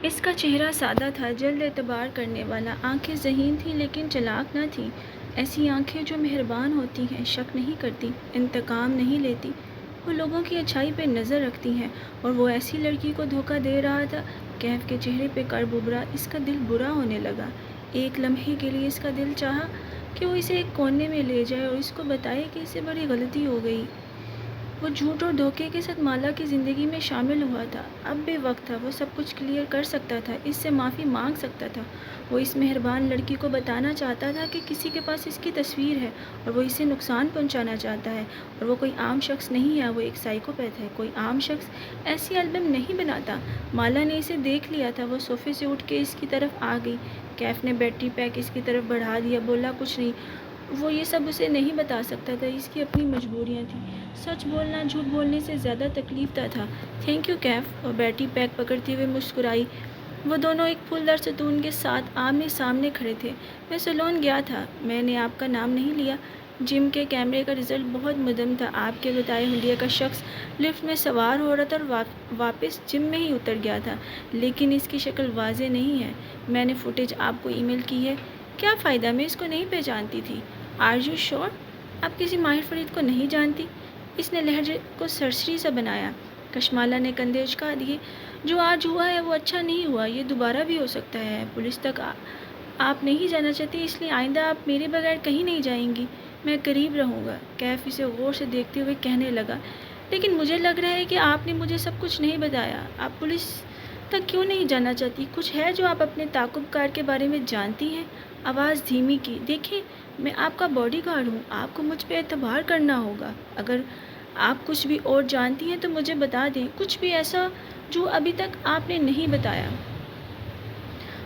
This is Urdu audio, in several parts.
اس کا چہرہ سادہ تھا، جلد اعتبار کرنے والا، آنکھیں ذہین تھیں لیکن چلاک نہ تھیں، ایسی آنکھیں جو مہربان ہوتی ہیں، شک نہیں کرتی، انتقام نہیں لیتی، وہ لوگوں کی اچھائی پہ نظر رکھتی ہیں، اور وہ ایسی لڑکی کو دھوکہ دے رہا تھا۔ کیف کے چہرے پہ کرب ابھرا، اس کا دل برا ہونے لگا۔ ایک لمحے کے لیے اس کا دل چاہا کہ وہ اسے ایک کونے میں لے جائے اور اس کو بتائے کہ اس سے بڑی غلطی ہو گئی۔ وہ جھوٹ اور دھوکے کے ساتھ مالا کی زندگی میں شامل ہوا تھا، اب بھی وقت تھا، وہ سب کچھ کلیئر کر سکتا تھا، اس سے معافی مانگ سکتا تھا۔ وہ اس مہربان لڑکی کو بتانا چاہتا تھا کہ کسی کے پاس اس کی تصویر ہے اور وہ اسے نقصان پہنچانا چاہتا ہے، اور وہ کوئی عام شخص نہیں ہے، وہ ایک سائیکوپیتھ ہے۔ کوئی عام شخص ایسی البم نہیں بناتا۔ مالا نے اسے دیکھ لیا تھا، وہ صوفے سے اٹھ کے اس کی طرف آ گئی۔ کیف نے بیٹری پیک اس کی طرف بڑھا دیا، بولا کچھ نہیں، وہ یہ سب اسے نہیں بتا سکتا تھا، اس کی اپنی مجبوریاں تھیں، سچ بولنا جھوٹ بولنے سے زیادہ تکلیف دہ تھا۔ تھینک یو کیف، وہ بیٹری پیک پکڑتے ہوئے مسکرائی۔ وہ دونوں ایک پھولدار ستون کے ساتھ آمنے سامنے کھڑے تھے۔ میں سیلون گیا تھا، میں نے آپ کا نام نہیں لیا۔ جم کے کیمرے کا رزلٹ بہت مدھم تھا، آپ کے بتائے حلیے کا شخص لفٹ میں سوار ہو رہا تھا اور واپس جم میں ہی اتر گیا تھا، لیکن اس کی شکل واضح نہیں ہے۔ میں نے فوٹیج آپ کو ای میل کی ہے۔ کیا فائدہ، میں اس کو نہیں پہچانتی تھی۔ آر یو شور؟ آپ کسی ماہر فرید کو نہیں جانتی؟ اس نے لہجے کو سرسری سا بنایا۔ کشمالہ نے کندھے اچکا دیے۔ جو آج ہوا ہے وہ اچھا نہیں ہوا، یہ دوبارہ بھی ہو سکتا ہے۔ پولیس تک آپ نہیں جانا چاہتی، اس لیے آئندہ آپ میرے بغیر کہیں نہیں جائیں گی، میں قریب رہوں گا۔ کیف اسے غور سے دیکھتے ہوئے کہنے لگا، لیکن مجھے لگ رہا ہے کہ آپ نے مجھے سب کچھ نہیں بتایا۔ آپ پولیس تک کیوں نہیں جانا چاہتی؟ کچھ ہے جو آپ اپنے تعاقب کار کے بارے میں جانتی ہیں؟ آواز دھیمی کی۔ دیکھیں، میں آپ کا باڈی گارڈ ہوں، آپ کو مجھ پہ اعتبار کرنا ہوگا۔ اگر آپ کچھ بھی اور جانتی ہیں تو مجھے بتا دیں، کچھ بھی ایسا جو ابھی تک آپ نے نہیں بتایا۔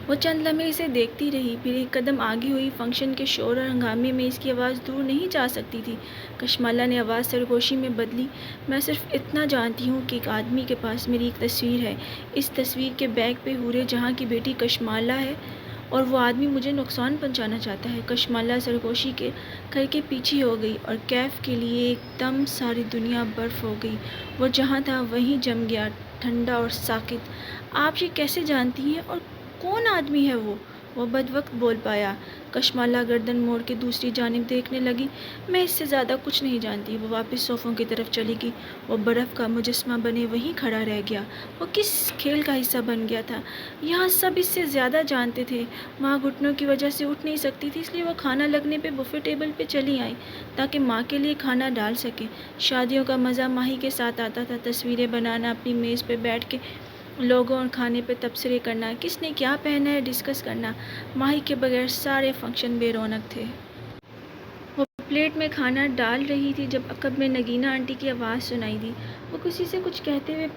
وہ چند لمحے اسے دیکھتی رہی، پھر ایک قدم آگے ہوئی۔ فنکشن کے شور اور ہنگامے میں اس کی آواز دور نہیں جا سکتی تھی۔ کشمالہ نے آواز سرگوشی میں بدلی۔ میں صرف اتنا جانتی ہوں کہ ایک آدمی کے پاس میری ایک تصویر ہے، اس تصویر کے بیک پہ حورِ جہاں کی بیٹی کشمالہ ہے، اور وہ آدمی مجھے نقصان پہنچانا چاہتا ہے۔ کشمالہ سرگوشی کر کے پیچھے ہو گئی اور کیف کے لیے ایک دم ساری دنیا برف ہو گئی۔ وہ جہاں تھا وہیں جم گیا، ٹھنڈا اور ساکت۔ آپ یہ کیسے جانتی ہیں، اور کون آدمی ہے وہ بدوقت بول پایا۔ کشمالہ گردن موڑ کے دوسری جانب دیکھنے لگی۔ میں اس سے زیادہ کچھ نہیں جانتی۔ وہ واپس صوفوں کی طرف چلی گئی۔ وہ برف کا مجسمہ بنے وہیں کھڑا رہ گیا۔ وہ کس کھیل کا حصہ بن گیا تھا؟ یہاں سب اس سے زیادہ جانتے تھے۔ ماں گھٹنوں کی وجہ سے اٹھ نہیں سکتی تھی، اس لیے وہ کھانا لگنے پہ بفے ٹیبل پہ چلی آئیں تاکہ ماں کے لیے کھانا ڈال سکیں۔ شادیوں کا مزہ ماہی کے ساتھ آتا تھا، تصویریں بنانا، اپنی میز پہ بیٹھ کے لوگوں اور کھانے پہ تبصرے کرنا، کس نے کیا پہنا ہے ڈسکس کرنا۔ ماہی کے بغیر سارے فنکشن بے رونق تھے۔ وہ پلیٹ میں کھانا ڈال رہی تھی جب عقب میں نگینہ آنٹی کی آواز سنائی دی۔ وہ کسی سے کچھ کہتے ہوئے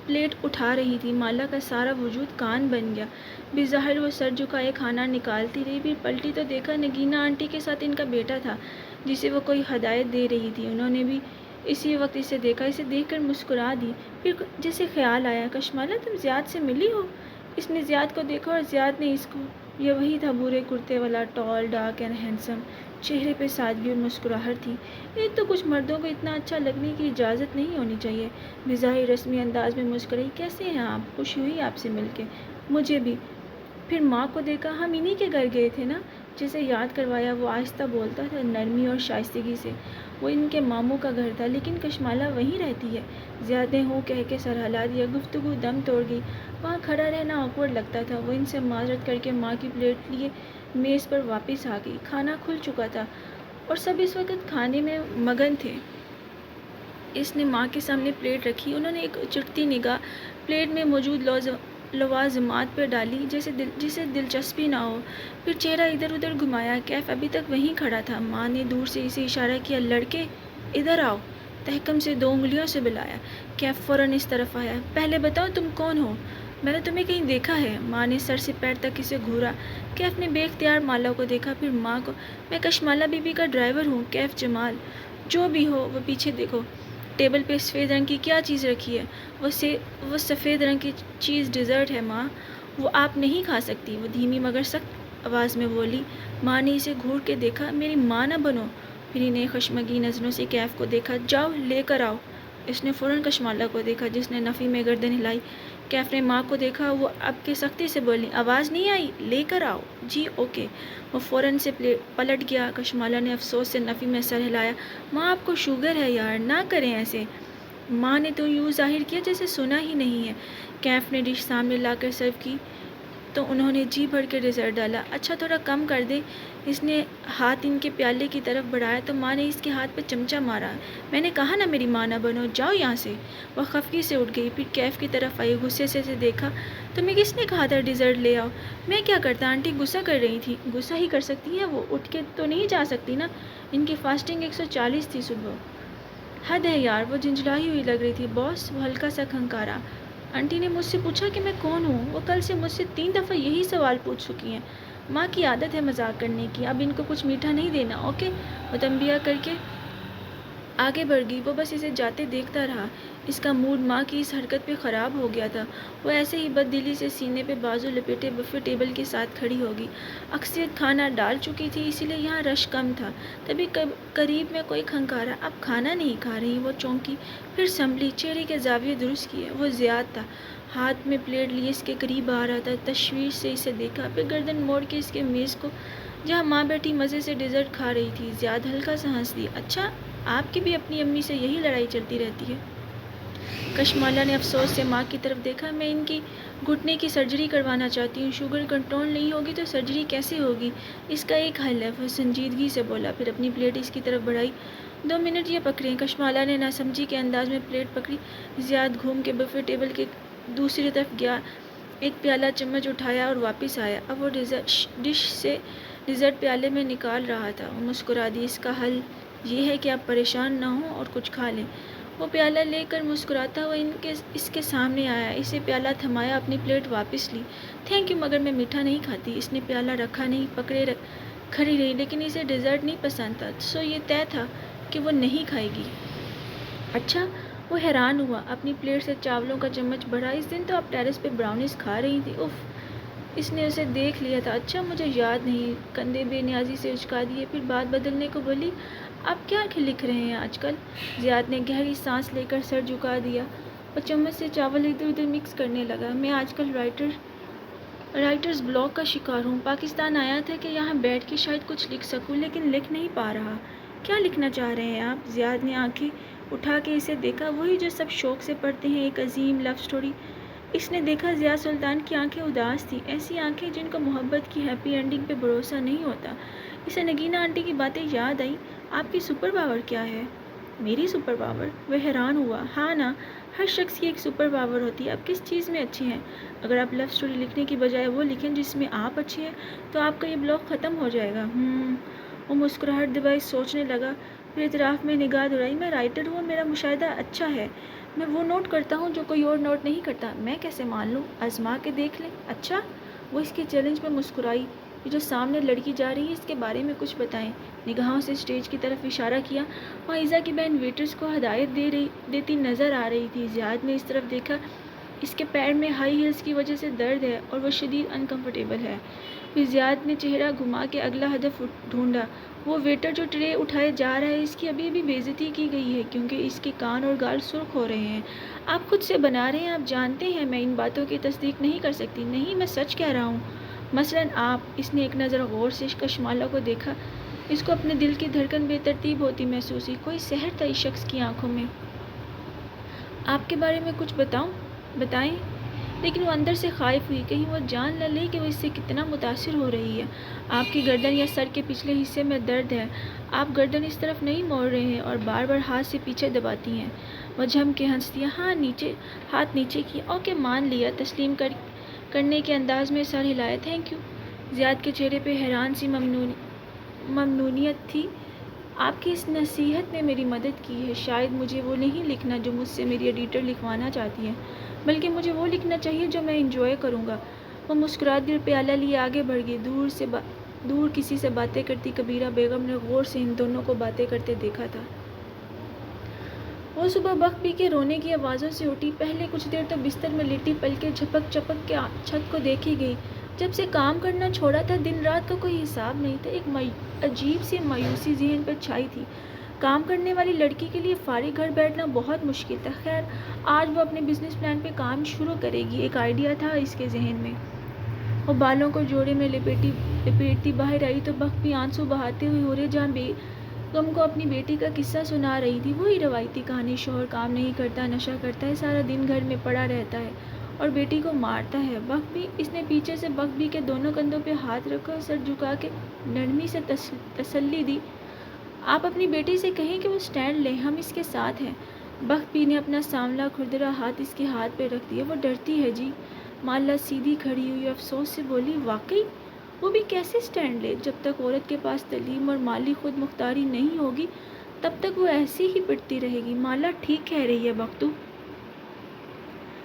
پلیٹ اٹھا رہی تھی۔ مالا کا سارا وجود کان بن گیا۔ بظاہر وہ سر جھکائے کھانا نکالتی رہی، پھر پلٹی تو دیکھا نگینہ آنٹی کے ساتھ ان کا بیٹا تھا جسے وہ کوئی ہدایت دے رہی تھی۔ انہوں نے بھی اسی وقت اسے دیکھا، اسے دیکھ کر مسکرا دی۔ پھر جیسے خیال آیا، کشمالہ تم زیاد سے ملی ہو؟ اس نے زیاد کو دیکھا اور زیاد نے اس کو۔ یہ وہی تھا بھورے کرتے والا، ٹال، ڈارک اینڈ ہینڈسم، چہرے پہ سادگی اور مسکراہٹ تھی۔ ایک تو کچھ مردوں کو اتنا اچھا لگنے کی اجازت نہیں ہونی چاہیے۔ بظاہر رسمی انداز میں مسکرائی، کیسے ہیں آپ؟ خوشی ہوئی آپ سے مل کے۔ مجھے بھی۔ پھر ماں کو دیکھا، ہم انہی کے گھر گئے تھے نا؟ جسے یاد کروایا۔ وہ آہستہ بولتا تھا، نرمی اور شائستگی سے۔ وہ ان کے ماموں کا گھر تھا، لیکن کشمالہ وہیں رہتی ہے۔ زیاد نے ہوں کہہ کے سر ہلا دیا۔ گفتگو دم توڑ گئی۔ وہاں کھڑا رہنا آکورڈ لگتا تھا۔ وہ ان سے معذرت کر کے ماں کی پلیٹ لیے میز پر واپس آ گئی۔ کھانا کھل چکا تھا اور سب اس وقت کھانے میں مگن تھے۔ اس نے ماں کے سامنے پلیٹ رکھی۔ انہوں نے ایک چٹتی نگاہ پلیٹ میں موجود لوازمات پر ڈالی، جسے دلچسپی نہ ہو، پھر چہرہ ادھر ادھر گھمایا۔ کیف ابھی تک وہیں کھڑا تھا۔ ماں نے دور سے اسے اشارہ کیا، لڑکے ادھر آؤ، تحکم سے 2 انگلیوں سے بلایا۔ کیف فوراً اس طرف آیا۔ پہلے بتاؤ تم کون ہو؟ میں نے تمہیں کہیں دیکھا ہے۔ ماں نے سر سے پیر تک اسے گھورا۔ کیف نے بے اختیار مالا کو دیکھا، پھر ماں کو۔ میں کشمالہ بی بی کا ڈرائیور ہوں، کیف جمال۔ جو بھی ہو، وہ پیچھے دیکھو، ٹیبل پہ سفید رنگ کی کیا چیز رکھی ہے؟ وہ سفید رنگ کی چیز ڈیزرٹ ہے ماں، وہ آپ نہیں کھا سکتی، وہ دھیمی مگر سخت آواز میں بولی۔ ماں نے اسے گھور کے دیکھا، میری ماں نہ بنو۔ پھر انہیں خشمگین نظروں سے کیف کو دیکھا۔ جاؤ لے کر آؤ۔ اس نے فوراً کشمالہ کو دیکھا، جس نے نفی میں گردن ہلائی۔ کیف نے ماں کو دیکھا، وہ اب کے سختی سے بولی، آواز نہیں آئی؟ لے کر آؤ۔ جی اوکے۔ وہ فوراً سے پلٹ گیا۔ کشمالہ نے افسوس سے نفی میں سر ہلایا۔ ماں آپ کو شوگر ہے یار، نہ کریں ایسے۔ ماں نے تو یوں ظاہر کیا جیسے سنا ہی نہیں ہے۔ کیف نے ڈش سامنے لا کر سرو کی تو انہوں نے جی بھر کے ڈیزرٹ ڈالا۔ اچھا تھوڑا کم کر دے۔ اس نے ہاتھ ان کے پیالے کی طرف بڑھایا تو ماں نے اس کے ہاتھ پہ چمچہ مارا۔ میں نے کہا نا میری ماں نہ بنو، جاؤ یہاں سے۔ وہ خفگی سے اٹھ گئی، پھر کیف کی طرف آئی، غصے سے دیکھا۔ تمہیں کس نے کہا تھا ڈیزرٹ لے آؤ؟ میں کیا کرتا، آنٹی غصہ کر رہی تھی۔ غصہ ہی کر سکتی ہیں وہ، اٹھ کے تو نہیں جا سکتی نا، ان کی فاسٹنگ 140 تھی صبح۔ حد ہے یار، وہ جھنجھلائی ہوئی لگ رہی تھی۔ باس، وہ ہلکا سا کھنکارا۔ آنٹی نے مجھ سے پوچھا کہ میں کون ہوں؟ وہ کل سے مجھ سے 3 دفعہ یہی سوال پوچھ چکی ہیں۔ ماں کی عادت ہے مذاق کرنے کی، اب ان کو کچھ میٹھا نہیں دینا، اوکے؟ وہ تنبیہ کر کے آگے بڑھ گئی۔ وہ بس اسے جاتے دیکھتا رہا۔ اس کا موڈ ماں کی اس حرکت پہ خراب ہو گیا تھا۔ وہ ایسے ہی بد دلی سے سینے پہ بازو لپیٹے بفے ٹیبل کے ساتھ کھڑی ہوگی۔ اکثریت کھانا ڈال چکی تھی، اسی لیے یہاں رش کم تھا۔ تبھی قریب میں کوئی کھنکارا۔ اب کھانا نہیں کھا رہی؟ وہ چونکی، پھر سنبھلی، چہرے کے زاویے درست کیے۔ وہ زیاد تھا، ہاتھ میں پلیٹ لیے اس کے قریب آ رہا تھا۔ تشویش سے اسے دیکھا، پھر گردن موڑ کے اس کے میز کو جہاں ماں بیٹھی مزے سے ڈیزرٹ کھا رہی تھی۔ زیاد ہلکا سا ہنس دی۔ اچھا، آپ کی بھی اپنی امی سے یہی لڑائی چلتی رہتی ہے؟ کشمالہ نے افسوس سے ماں کی طرف دیکھا۔ میں ان کی گھٹنے کی سرجری کروانا چاہتی ہوں، شوگر کنٹرول نہیں ہوگی تو سرجری کیسے ہوگی؟ اس کا ایک حل ہے، وہ سنجیدگی سے بولا، پھر اپنی پلیٹ اس کی طرف بڑھائی۔ 2 منٹ یہ پکڑیں۔ کشمالہ نے ناسمجھی کے انداز میں پلیٹ پکڑی۔ زیاد گھوم کے بفے ٹیبل کے دوسری طرف گیا، ایک پیالہ چمچ اٹھایا اور واپس آیا۔ اب وہ ڈش سے ڈیزرٹ پیالے میں نکال رہا تھا۔ وہ مسکرا دی۔ اس کا حل یہ ہے کہ آپ پریشان نہ ہوں اور کچھ کھا لیں۔ وہ پیالہ لے کر مسکراتا ہوا اس کے سامنے آیا، اسے پیالہ تھمایا، اپنی پلیٹ واپس لی۔ تھینک یو، مگر میں میٹھا نہیں کھاتی۔ اس نے پیالہ رکھا نہیں، پکڑے کھڑی رہی، لیکن اسے ڈیزرٹ نہیں پسند تھا، سو یہ طے تھا کہ وہ نہیں کھائے گی۔ اچھا؟ وہ حیران ہوا، اپنی پلیٹ سے چاولوں کا چمچ بڑھا۔ اس دن تو آپ ٹیرس پہ براؤنیز کھا رہی تھی۔ اف، اس نے اسے دیکھ لیا تھا۔ اچھا، مجھے یاد نہیں۔ کندھے بے نیازی سے اچکا دیے، پھر بات بدلنے کو بولی، آپ کیا لکھ رہے ہیں آج کل؟ زیاد نے گہری سانس لے کر سر جھکا دیا۔ وہ چمچ سے چاول ادھر ادھر مکس کرنے لگا۔ میں آج کل رائٹرز بلاک کا شکار ہوں۔ پاکستان آیا تھا کہ یہاں بیٹھ کے شاید کچھ لکھ سکوں، لیکن لکھ نہیں پا رہا۔ کیا لکھنا چاہ رہے ہیں آپ؟ زیاد نے آنکھیں اٹھا کے اسے دیکھا۔ وہی جو سب شوق سے پڑھتے ہیں، ایک عظیم لو سٹوری۔ اس نے دیکھا ضیاء سلطان کی آنکھیں اداس تھیں، ایسی آنکھیں جن کو محبت کی ہیپی اینڈنگ پہ بھروسہ نہیں ہوتا۔ اسے نگینہ آنٹی کی باتیں یاد آئیں۔ آپ کی سپر پاور کیا ہے؟ میری سپر پاور؟ وہ حیران ہوا۔ ہاں نا، ہر شخص کی ایک سپر پاور ہوتی ہے۔ آپ کس چیز میں اچھے ہیں؟ اگر آپ لو سٹوری لکھنے کی بجائے وہ لکھیں جس میں آپ اچھے ہیں تو آپ کا یہ بلاک ختم ہو جائے گا۔ وہ مسکراہٹ دبائی، سوچنے لگا، پھر اعتراف میں نگاہ دوڑائی۔ میں رائٹر ہوں، میرا مشاہدہ اچھا ہے، میں وہ نوٹ کرتا ہوں جو کوئی اور نوٹ نہیں کرتا۔ میں کیسے مان لوں؟ آزما کے دیکھ لیں۔ اچھا؟ وہ اس کے چیلنج پہ مسکرائی۔ یہ جو سامنے لڑکی جا رہی ہے، اس کے بارے میں کچھ بتائیں۔ نگاہوں سے اسٹیج کی طرف اشارہ کیا۔ وہاں عائزہ کی بہن ویٹرز کو ہدایت دیتی نظر آ رہی تھی۔ زیاد نے اس طرف دیکھا۔ اس کے پیر میں ہائی ہیلز کی وجہ سے درد ہے اور وہ شدید انکمفرٹیبل ہے۔ پھر زیاد نے چہرہ گھما کے اگلا ہدف ڈھونڈا۔ وہ ویٹر جو ٹرے اٹھائے جا رہا ہے، اس کی ابھی بھی بے عزتی کی گئی ہے کیونکہ اس کے کان اور گال سرخ ہو رہے ہیں۔ آپ خود سے بنا رہے ہیں، آپ جانتے ہیں میں ان باتوں کی تصدیق نہیں کر سکتی۔ نہیں، میں سچ کہہ رہا ہوں۔ مثلاً آپ۔ اس نے ایک نظر غور سے کشمالہ کو دیکھا۔ اس کو اپنے دل کی دھڑکن بے ترتیب ہوتی محسوس ہوئی۔ کوئی سحر تھا اس شخص کی آنکھوں میں۔ آپ کے بارے میں کچھ بتائیں۔ لیکن وہ اندر سے خائف ہوئی، کہیں وہ جان نہ لے کہ وہ اس سے کتنا متاثر ہو رہی ہے۔ آپ کی گردن یا سر کے پچھلے حصے میں درد ہے۔ آپ گردن اس طرف نہیں موڑ رہے ہیں اور بار بار ہاتھ سے پیچھے دباتی ہیں۔ وہ جھم کے ہنس دیا۔ ہاں، ہاتھ نیچے کیا۔ اوکے، مان لیا۔ تسلیم کرنے کے انداز میں سر ہلایا۔ Thank you. زیاد کے چہرے پہ حیران سی ممنونیت تھی۔ آپ کی اس نصیحت نے میری مدد کی ہے۔ شاید مجھے وہ نہیں لکھنا جو مجھ سے میری ایڈیٹر لکھوانا چاہتی ہے، بلکہ مجھے وہ لکھنا چاہیے جو میں انجوائے کروں گا۔ وہ مسکرا دی اور پیالہ لیے آگے بڑھ گئی۔ دور کسی سے باتیں کرتی کبیرہ بیگم نے غور سے ان دونوں کو باتیں کرتے دیکھا تھا۔ وہ صبح بخ پی کے رونے کی آوازوں سے اٹھی۔ پہلے کچھ دیر تو بستر میں لیٹی پلکیں جھپک چپک کے چھت کو دیکھی گئی۔ جب سے کام کرنا چھوڑا تھا، دن رات کا کوئی حساب نہیں تھا۔ ایک عجیب سی مایوسی ذہن پر چھائی تھی۔ کام کرنے والی لڑکی کے لیے فارغ گھر بیٹھنا بہت مشکل تھا۔ خیر، آج وہ اپنے بزنس پلان پہ کام شروع کرے گی۔ ایک آئیڈیا تھا اس کے ذہن میں۔ وہ بالوں کو جوڑے میں لپیٹتی باہر آئی تو بخت بھی آنسو بہاتے ہوئے ہورے جہاں بیگم کو اپنی بیٹی کا قصہ سنا رہی تھی۔ وہی روایتی کہانی، شوہر کام نہیں کرتا، نشہ کرتا ہے، سارا دن گھر میں پڑا رہتا ہے اور بیٹی کو مارتا ہے۔ بخت بھی، اس نے پیچھے سے بخت بھی کے دونوں کندھوں پہ ہاتھ رکھا اور سر جھکا کے نرمی سے تسلی دی۔ آپ اپنی بیٹی سے کہیں کہ وہ سٹینڈ لے، ہم اس کے ساتھ ہیں۔ بخت بھی نے اپنا سانولا کھردرا ہاتھ اس کے ہاتھ پہ رکھ دیا۔ وہ ڈرتی ہے جی۔ مالا سیدھی کھڑی ہوئی افسوس سے بولی، واقعی وہ بھی کیسے سٹینڈ لے؟ جب تک عورت کے پاس تعلیم اور مالی خود مختاری نہیں ہوگی تب تک وہ ایسی ہی پٹتی رہے گی۔ مالا ٹھیک کہہ رہی ہے بختو۔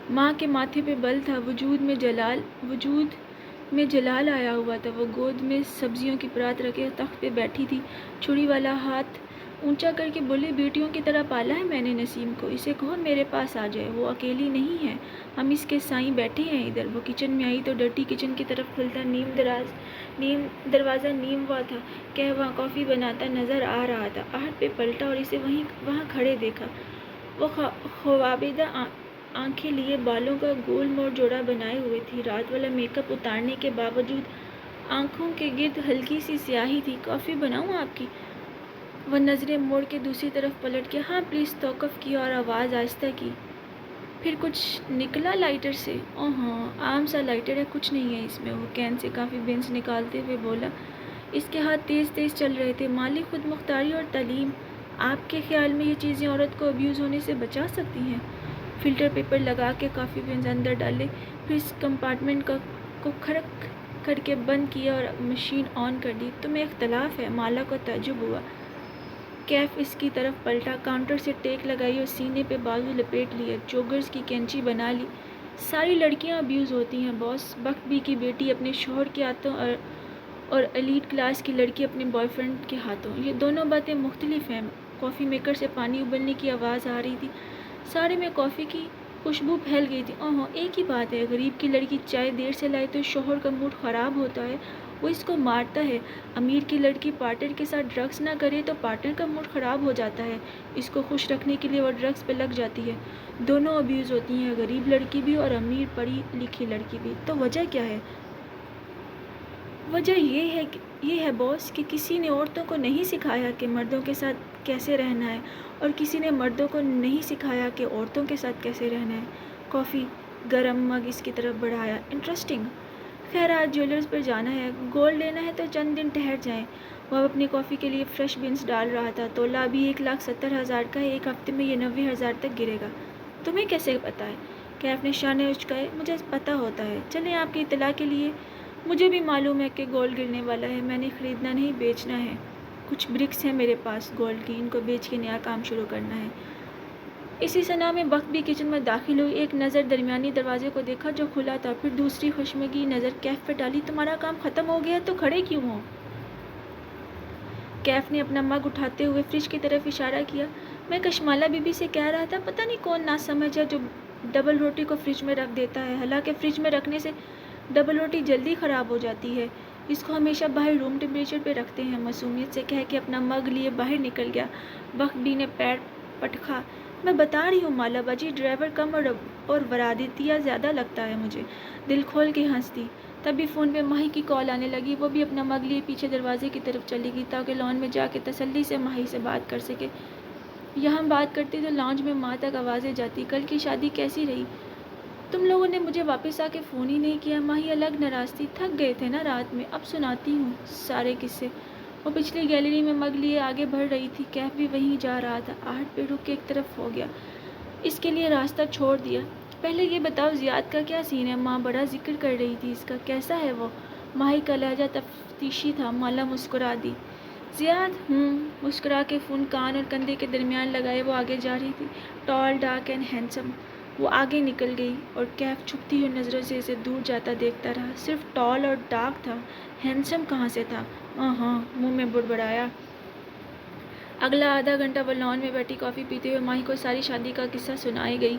ماں کے ماتھے پہ بل تھا، وجود میں جلال آیا ہوا تھا۔ وہ گود میں سبزیوں کی پرات رکھے تخت پہ بیٹھی تھی، چھری والا ہاتھ اونچا کر کے بولی، بیٹیوں کی طرح پالا ہے میں نے نسیم کو، اسے کہو میرے پاس آ جائے، وہ اکیلی نہیں ہے، ہم اس کے سائیں بیٹھے ہیں ادھر۔ وہ کچن میں آئی تو ڈرتی کچن کی طرف کھلتا دروازہ نیم ہوا تھا۔ وہاں کافی بناتا نظر آ رہا تھا۔ آہٹ پہ پلٹا اور اسے وہاں کھڑے دیکھا۔ وہ خوابیدہ آنکھیں لیے بالوں کا گول مول جوڑا بنائے ہوئے تھی۔ رات والا میک اپ اتارنے کے باوجود آنکھوں کے گرد ہلکی سی سیاہی تھی۔ کافی بناؤں آپ کی؟ وہ نظریں موڑ کے دوسری طرف پلٹ کے ہاں پلیز توقف کیا اور آواز آہستہ کی، پھر کچھ نکلا لائٹر سے؟ ہاں، عام سا لائٹر ہے، کچھ نہیں ہے اس میں۔ وہ کین سے کافی بینز نکالتے ہوئے بولا۔ اس کے ہاتھ تیز تیز چل رہے تھے۔ مالی خود مختاری اور تعلیم، آپ کے خیال میں یہ چیزیں عورت کو ابیوز ہونے سے بچا سکتی ہیں؟ فلٹر پیپر لگا کے کافی بینز اندر ڈالے، پھر اس کمپارٹمنٹ کو کھڑک کر کے بند کیا اور مشین آن کر دی۔ تمہیں اختلاف ہے؟ مالا کو تعجب ہوا۔ کیف اس کی طرف پلٹا، کاؤنٹر سے ٹیک لگائی اور سینے پہ بازو لپیٹ لیا، جوگرز کی کینچی بنا لی۔ ساری لڑکیاں ابیوز ہوتی ہیں باس، بخت بی کی بیٹی اپنے شوہر کے ہاتھوں اور ایلیٹ کلاس کی لڑکی اپنے بوائے فرینڈ کے ہاتھوں۔ یہ دونوں باتیں مختلف ہیں۔ کافی میکر سے پانی ابلنے کی آواز آ رہی تھی، سارے میں کافی کی خوشبو پھیل گئی تھی۔ ایک ہی بات ہے، غریب کی لڑکی چائے دیر سے لائے تو شوہر کا موڈ خراب ہوتا ہے، وہ اس کو مارتا ہے۔ امیر کی لڑکی پارٹنر کے ساتھ ڈرگس نہ کرے تو پارٹنر کا موڈ خراب ہو جاتا ہے، اس کو خوش رکھنے کے لیے وہ ڈرگس پہ لگ جاتی ہے۔ دونوں ابیوز ہوتی ہیں، غریب لڑکی بھی اور امیر پڑھی لکھی لڑکی بھی۔ تو وجہ کیا ہے؟ وجہ یہ ہے باس کہ کسی نے عورتوں کو نہیں سکھایا کہ مردوں کے ساتھ کیسے رہنا ہے اور کسی نے مردوں کو نہیں سکھایا کہ عورتوں کے ساتھ کیسے رہنا ہے۔ کافی گرم مگ اس کی طرف بڑھایا۔ انٹرسٹنگ۔ خیر آج جیولرز پر جانا ہے، گولڈ لینا ہے تو چند دن ٹھہر جائیں۔ وہ اپنی کافی کے لیے فریش بینز ڈال رہا تھا۔ تولہ ابھی 1,70,000 کا ہے، ایک ہفتے میں یہ 90,000 تک گرے گا۔ تمہیں کیسے پتہ ہے؟ کیف نے شانے اچکائے۔ مجھے پتہ ہوتا ہے، چلیں آپ کی اطلاع کے لیے، مجھے بھی معلوم ہے کہ گولڈ گرنے والا ہے، میں نے خریدنا نہیں بیچنا ہے۔ کچھ برکس ہیں میرے پاس گولڈ کی، ان کو بیچ کے نیا کام شروع کرنا ہے۔ اسی صنع میں بخت بھی کچن میں داخل ہوئی، ایک نظر درمیانی دروازے کو دیکھا جو کھلا تھا، پھر دوسری خشمگی نظر کیف پہ ڈالی۔ تمہارا کام ختم ہو گیا تو کھڑے کیوں ہو؟ کیف نے اپنا مگ اٹھاتے ہوئے فریج کی طرف اشارہ کیا۔ میں کشمالہ بی بی سے کہہ رہا تھا، پتہ نہیں کون ناسمجھ ہے جو ڈبل روٹی کو فریج میں رکھ دیتا ہے، حالانکہ فریج میں رکھنے سے ڈبل روٹی جلدی خراب ہو جاتی ہے، اس کو ہمیشہ باہر روم ٹیمپریچر پہ رکھتے ہیں۔ معصومیت سے کہہ کے اپنا مگ لیے باہر نکل گیا۔ بخت بی نے پیر پٹکا۔ میں بتا رہی ہوں مالا باجی، ڈرائیور کم اور ورادیتیہ زیادہ لگتا ہے مجھے۔ دل کھول کے ہنس دی۔ تبھی فون پہ ماہی کی کال آنے لگی، وہ بھی اپنا مگ لیے پیچھے دروازے کی طرف چلی گئی تاکہ لان میں جا کے تسلی سے ماہی سے بات کر سکے۔ یہاں بات کرتی تو لانج میں ماں تک آوازیں جاتی۔ کل کی شادی کیسی رہی؟ تم لوگوں نے مجھے واپس آ کے فون ہی نہیں کیا۔ ماہی الگ ناراض تھی، تھک گئے تھے نا رات میں، اب سناتی ہوں سارے قصے۔ وہ پچھلی گیلری میں مگ لیے آگے بڑھ رہی تھی، کیف بھی وہیں جا رہا تھا۔ آہٹ پہ رک کے ایک طرف ہو گیا، اس کے لیے راستہ چھوڑ دیا۔ پہلے یہ بتاؤ زیاد کا کیا سین ہے؟ ماں بڑا ذکر کر رہی تھی اس کا، کیسا ہے وہ؟ ماہی کا لہجہ تفتیشی تھا۔ مالا مسکرا دی۔ زیاد مسکرا کے فون کان اور کندھے کے درمیان لگائے وہ آگے جا رہی تھی۔ ٹال، ڈارک اینڈ ہینڈسم۔ وہ آگے نکل گئی اور کیف چھپتی ہوئی نظروں سے اسے دور جاتا دیکھتا رہا۔ صرف ٹال اور ڈارک تھا، ہینڈسم کہاں سے تھا؟ ہاں منہ میں بڑبڑایا۔ اگلا آدھا گھنٹہ وہ لان میں بیٹھی کافی پیتے ہوئے ماہی کو ساری شادی کا قصہ سنائے گئی،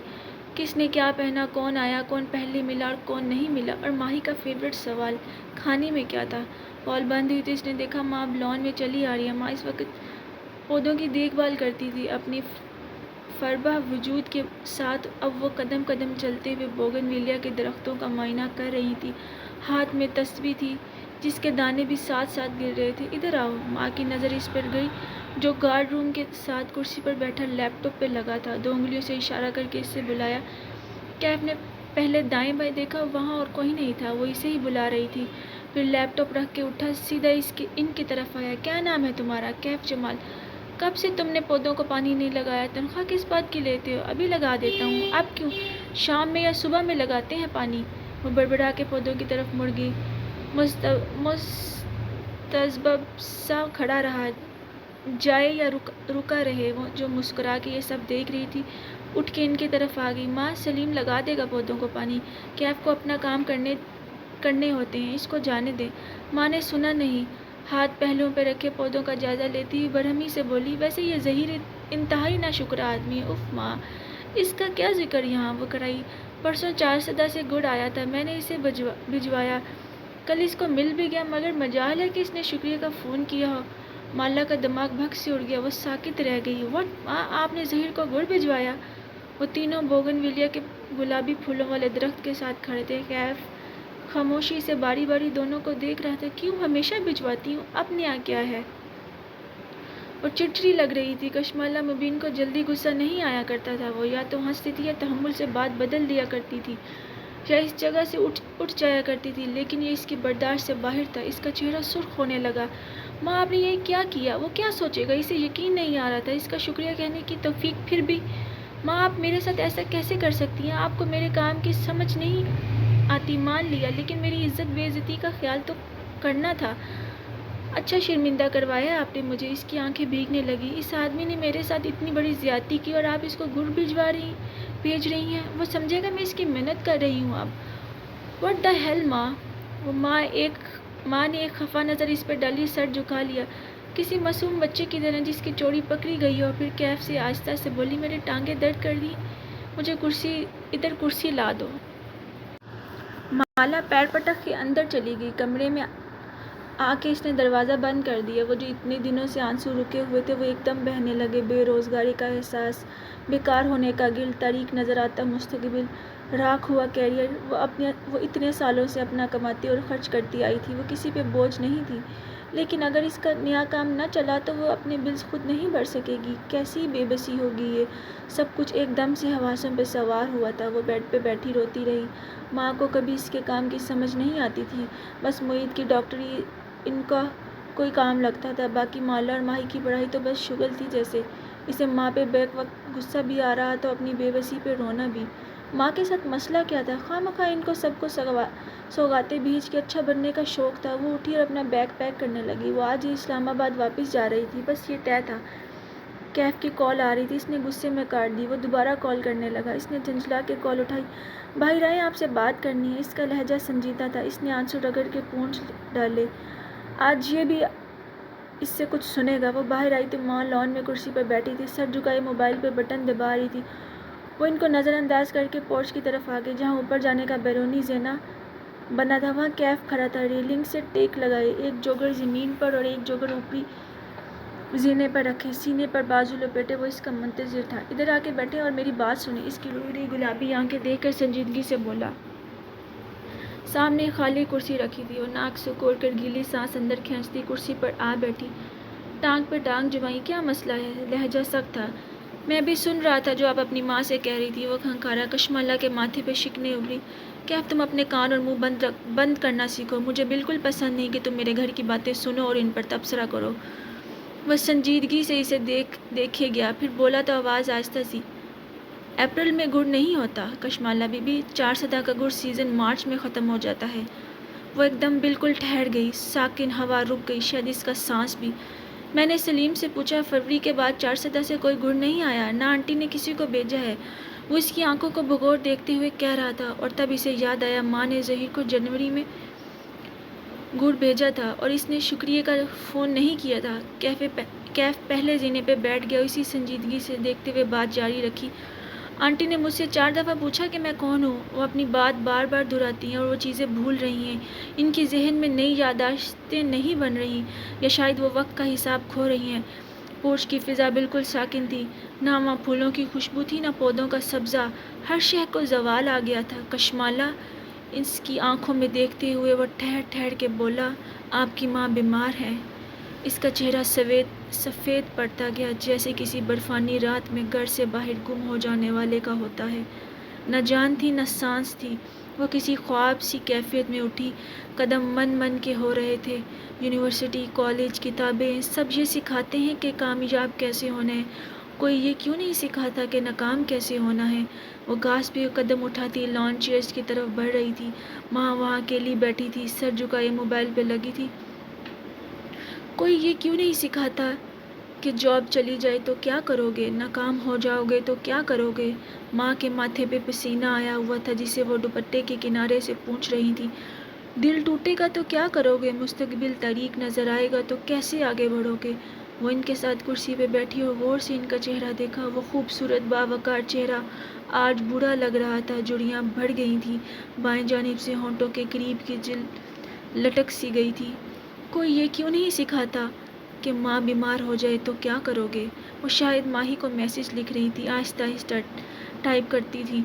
کس نے کیا پہنا، کون آیا، کون پہلے ملا اور کون نہیں ملا، اور ماہی کا فیورٹ سوال، کھانے میں کیا تھا۔ کال بند ہوئی تو اس نے دیکھا ماں اب لان میں چلی آ رہی ہے۔ ماں اس وقت پودوں کی دیکھ بھال کرتی تھی اپنی فربہ وجود کے ساتھ. اب وہ قدم قدم چلتے ہوئے بوگن ویلیا کے درختوں کا معائنہ کر رہی تھی. ہاتھ میں تسبیح تھی جس کے دانے بھی ساتھ ساتھ گر رہے تھے. ادھر آؤ. ماں کی نظر اس پر گئی جو گارڈ روم کے ساتھ کرسی پر بیٹھا لیپ ٹاپ پہ لگا تھا. 2 انگلیوں سے اشارہ کر کے اسے بلایا. کیف نے پہلے دائیں بائیں دیکھا. وہاں اور کوئی نہیں تھا. وہ اسے ہی بلا رہی تھی. پھر لیپ ٹاپ رکھ کے اٹھا. سیدھا ان کی طرف آیا. کیا نام ہے تمہارا؟ کیف جمال. کب سے تم نے پودوں کو پانی نہیں لگایا؟ تنخواہ کس بات کی لیتے ہو؟ ابھی لگا دیتا ہوں. اب کیوں؟ شام میں یا صبح میں لگاتے ہیں پانی. وہ بڑبڑا کے پودوں کی طرف مڑ گئی. مستذبذب سا کھڑا رہا. جائے یا رکا رہے. وہ جو مسکرا کے یہ سب دیکھ رہی تھی اٹھ کے ان کی طرف آ گئی. ماں سلیم لگا دے گا پودوں کو پانی. کیف کو اپنا کام کرنے ہوتے ہیں. اس کو جانے دیں. ماں نے سنا نہیں. ہاتھ پہلوؤں پہ رکھے پودوں کا جائزہ لیتی ہوئی برہمی سے بولی. ویسے یہ ظہیر انتہائی ناشکرا آدمی ہے. اف ماں اس کا کیا ذکر یہاں. وہ کرائی. پرسوں 4 صدا سے گڑ آیا تھا. میں نے اسے بھجوایا. کل اس کو مل بھی گیا. مگر مجال ہے کہ اس نے شکریہ کا فون کیا ہو. مالا کا دماغ بھگ سے اڑ گیا. وہ ساکت رہ گئی. وٹ ماں آپ نے ظہیر کو گڑ بھجوایا؟ وہ تینوں بوگن ویلیا کے گلابی پھولوں والے درخت کے ساتھ کھڑے تھے. کیف خاموشی سے باری باری دونوں کو دیکھ رہا تھا. کیوں؟ ہمیشہ بھجواتی ہوں. اب نیا کیا ہے؟ اور چڑچڑی لگ رہی تھی. کشمالہ مبین کو جلدی غصہ نہیں آیا کرتا تھا. وہ یا تو ہنستی تھی یا تحمل سے بات بدل دیا کرتی تھی یا اس جگہ سے اٹھ جایا کرتی تھی. لیکن یہ اس کی برداشت سے باہر تھا. اس کا چہرہ سرخ ہونے لگا. ماں آپ نے یہ کیا کیا؟ وہ کیا سوچے گا؟ اسے یقین نہیں آ رہا تھا. اس کا شکریہ کہنے کی توفیق پھر بھی. ماں آپ میرے ساتھ ایسا کیسے کر سکتی ہیں؟ آپ کو میرے کام کی سمجھ نہیں آتی. مان لیا. لیکن میری عزت بے عزتی کا خیال تو کرنا تھا. اچھا شرمندہ کروایا آپ نے مجھے. اس کی آنکھیں بھیگنے لگی. اس آدمی نے میرے ساتھ اتنی بڑی زیادتی کی اور آپ اس کو گڑ بھیج رہی ہیں. وہ سمجھے گا میں اس کی محنت کر رہی ہوں. اب واٹ دا ہیل ماں. وہ ماں نے ایک خفا نظر اس پر ڈالی. سر جھکا لیا کسی معصوم بچے کی طرح جس کی چوڑی پکڑی گئی ہو. پھر کیف سے آہستہ سے بولی. میرے ٹانگیں درد کر دی. مجھے ادھر کرسی لا دو. مالا پیر پٹک کے اندر چلی گئی. کمرے میں آ کے اس نے دروازہ بند کر دیا. وہ جو اتنے دنوں سے آنسو رکے ہوئے تھے وہ ایک دم بہنے لگے. بے روزگاری کا احساس, بیکار ہونے کا گل, تاریک نظر آتا مستقبل, راکھ ہوا کیریئر. وہ اتنے سالوں سے اپنا کماتی اور خرچ کرتی آئی تھی. وہ کسی پہ بوجھ نہیں تھی. لیکن اگر اس کا نیا کام نہ چلا تو وہ اپنے بلز خود نہیں بھر سکے گی. کیسی بے بسی ہوگی. یہ سب کچھ ایک دم سے حواسوں پہ سوار ہوا تھا. وہ بیڈ پہ بیٹھی روتی رہی. ماں کو کبھی اس کے کام کی سمجھ نہیں آتی تھی. بس معید کی ڈاکٹری ان کا کوئی کام لگتا تھا. باقی مالا اور ماہی کی پڑھائی تو بس شغل تھی جیسے. اسے ماں پہ بیک وقت غصہ بھی آ رہا تھا, اپنی بے بسی پہ رونا بھی. ماں کے ساتھ مسئلہ کیا تھا؟ خواہ مخواہ ان کو سب کو سوغاتیں بھیج کے اچھا بننے کا شوق تھا. وہ اٹھی اور اپنا بیگ پیک کرنے لگی. وہ آج ہی اسلام آباد واپس جا رہی تھی. بس یہ طے تھا. کیف کی کال آ رہی تھی. اس نے غصے میں کاٹ دی. وہ دوبارہ کال کرنے لگا. اس نے جھنجھلا کے کال اٹھائی. باہر آئیں, آپ سے بات کرنی ہے. اس کا لہجہ سنجیدہ تھا. اس نے آنسو رگڑ کے پونچھ ڈالے. آج یہ بھی اس سے کچھ سنے گا. وہ باہر آئی تو ماں لان میں کرسی پر بیٹھی تھی, سر جھکائے موبائل پہ بٹن دبا رہی تھی. وہ ان کو نظر انداز کر کے پورچ کی طرف آ گئی جہاں اوپر جانے کا بیرونی زینہ بنا تھا. وہاں کیف کھڑا تھا ریلنگ سے ٹیک لگائے, ایک جوگر زمین پر اور ایک جوگر اوپری زینے پر رکھے, سینے پر بازو لپیٹے. وہ اس کا منتظر تھا. ادھر آ کے بیٹھے اور میری بات سنیں. اس کی روئی رہی گلابی آنکھیں دیکھ کر سنجیدگی سے بولا. سامنے ایک خالی کرسی رکھی تھی. وہ ناک سکوڑ کر گیلی سانس اندر کھینچتی کرسی پر آ بیٹھی. ٹانگ پہ ٹانگ جمائی. کیا مسئلہ ہے؟ لہجہ سخت تھا. میں بھی سن رہا تھا جو آپ اپنی ماں سے کہہ رہی تھی. وہ کھنکھارا. کشمالہ کے ماتھے پہ شکنیں ابھری. کیا تم اپنے کان اور منہ بند کرنا سیکھو. مجھے بالکل پسند نہیں کہ تم میرے گھر کی باتیں سنو اور ان پر تبصرہ کرو. وہ سنجیدگی سے اسے دیکھے گیا. پھر بولا تو آواز آہستہ سی. اپریل میں گڑ نہیں ہوتا کشمالہ بی بی. 4 صدا کا گڑ سیزن مارچ میں ختم ہو جاتا ہے. وہ ایک دم بالکل ٹھہر گئی. ساکن ہوا رک گئی. شاید اس کا سانس بھی. میں نے سلیم سے پوچھا. فروری کے بعد 4 صدا سے کوئی گڑ نہیں آیا. نہ آنٹی نے کسی کو بھیجا ہے. وہ اس کی آنکھوں کو بغور دیکھتے ہوئے کہہ رہا تھا. اور تب اسے یاد آیا ماں نے ظہیر کو جنوری میں گڑ بھیجا تھا اور اس نے شکریہ کا فون نہیں کیا تھا. کیف پہلے زینے پہ بیٹھ گیا. اسی سنجیدگی سے دیکھتے ہوئے بات جاری رکھی. آنٹی نے مجھ سے 4 دفعہ پوچھا کہ میں کون ہوں. وہ اپنی بات بار بار دہراتی ہیں اور وہ چیزیں بھول رہی ہیں. ان کی ذہن میں نئی یادداشتیں نہیں بن رہی, یا شاید وہ وقت کا حساب کھو رہی ہیں. پورچ کی فضا بالکل ساکن تھی، نہ وہاں پھولوں کی خوشبو تھی نہ پودوں کا سبزہ، ہر شے کو زوال آ گیا تھا۔ کشمالہ اس کی آنکھوں میں دیکھتے ہوئے وہ ٹھہر ٹھہر کے بولا، آپ کی ماں بیمار ہے۔ اس کا چہرہ سفید پڑتا گیا، جیسے کسی برفانی رات میں گھر سے باہر گم ہو جانے والے کا ہوتا ہے۔ نہ جان تھی نہ سانس تھی، وہ کسی خواب سی کیفیت میں اٹھی، قدم من من کے ہو رہے تھے۔ یونیورسٹی، کالج، کتابیں سب یہ سکھاتے ہیں کہ کامیاب کیسے ہونا ہے، کوئی یہ کیوں نہیں سکھاتا کہ ناکام کیسے ہونا ہے؟ وہ گاس پہ قدم اٹھاتی لان چیئرز کی طرف بڑھ رہی تھی۔ ماں وہاں اکیلی بیٹھی تھی، سر جھکائے موبائل پہ لگی تھی۔ کوئی یہ کیوں نہیں سکھاتا کہ جاب چلی جائے تو کیا کرو گے، ناکام ہو جاؤ گے تو کیا کرو گے؟ ماں کے ماتھے پہ پسینہ آیا ہوا تھا جسے وہ دوپٹے کے کنارے سے پونچھ رہی تھی۔ دل ٹوٹے گا تو کیا کرو گے، مستقبل طریق نظر آئے گا تو کیسے آگے بڑھو گے؟ وہ ان کے ساتھ کرسی پہ بیٹھی اور غور سے ان کا چہرہ دیکھا۔ وہ خوبصورت باوقار چہرہ آج برا لگ رہا تھا، جھریاں بڑھ گئی تھیں، بائیں جانب سے ہونٹوں کے قریب کی جلد لٹک سی گئی تھی۔ کوئی یہ کیوں نہیں سکھاتا کہ ماں بیمار ہو جائے تو کیا کرو گے؟ وہ شاید ماہی کو میسج لکھ رہی تھی، آہستہ آہستہ ٹائپ کرتی تھی۔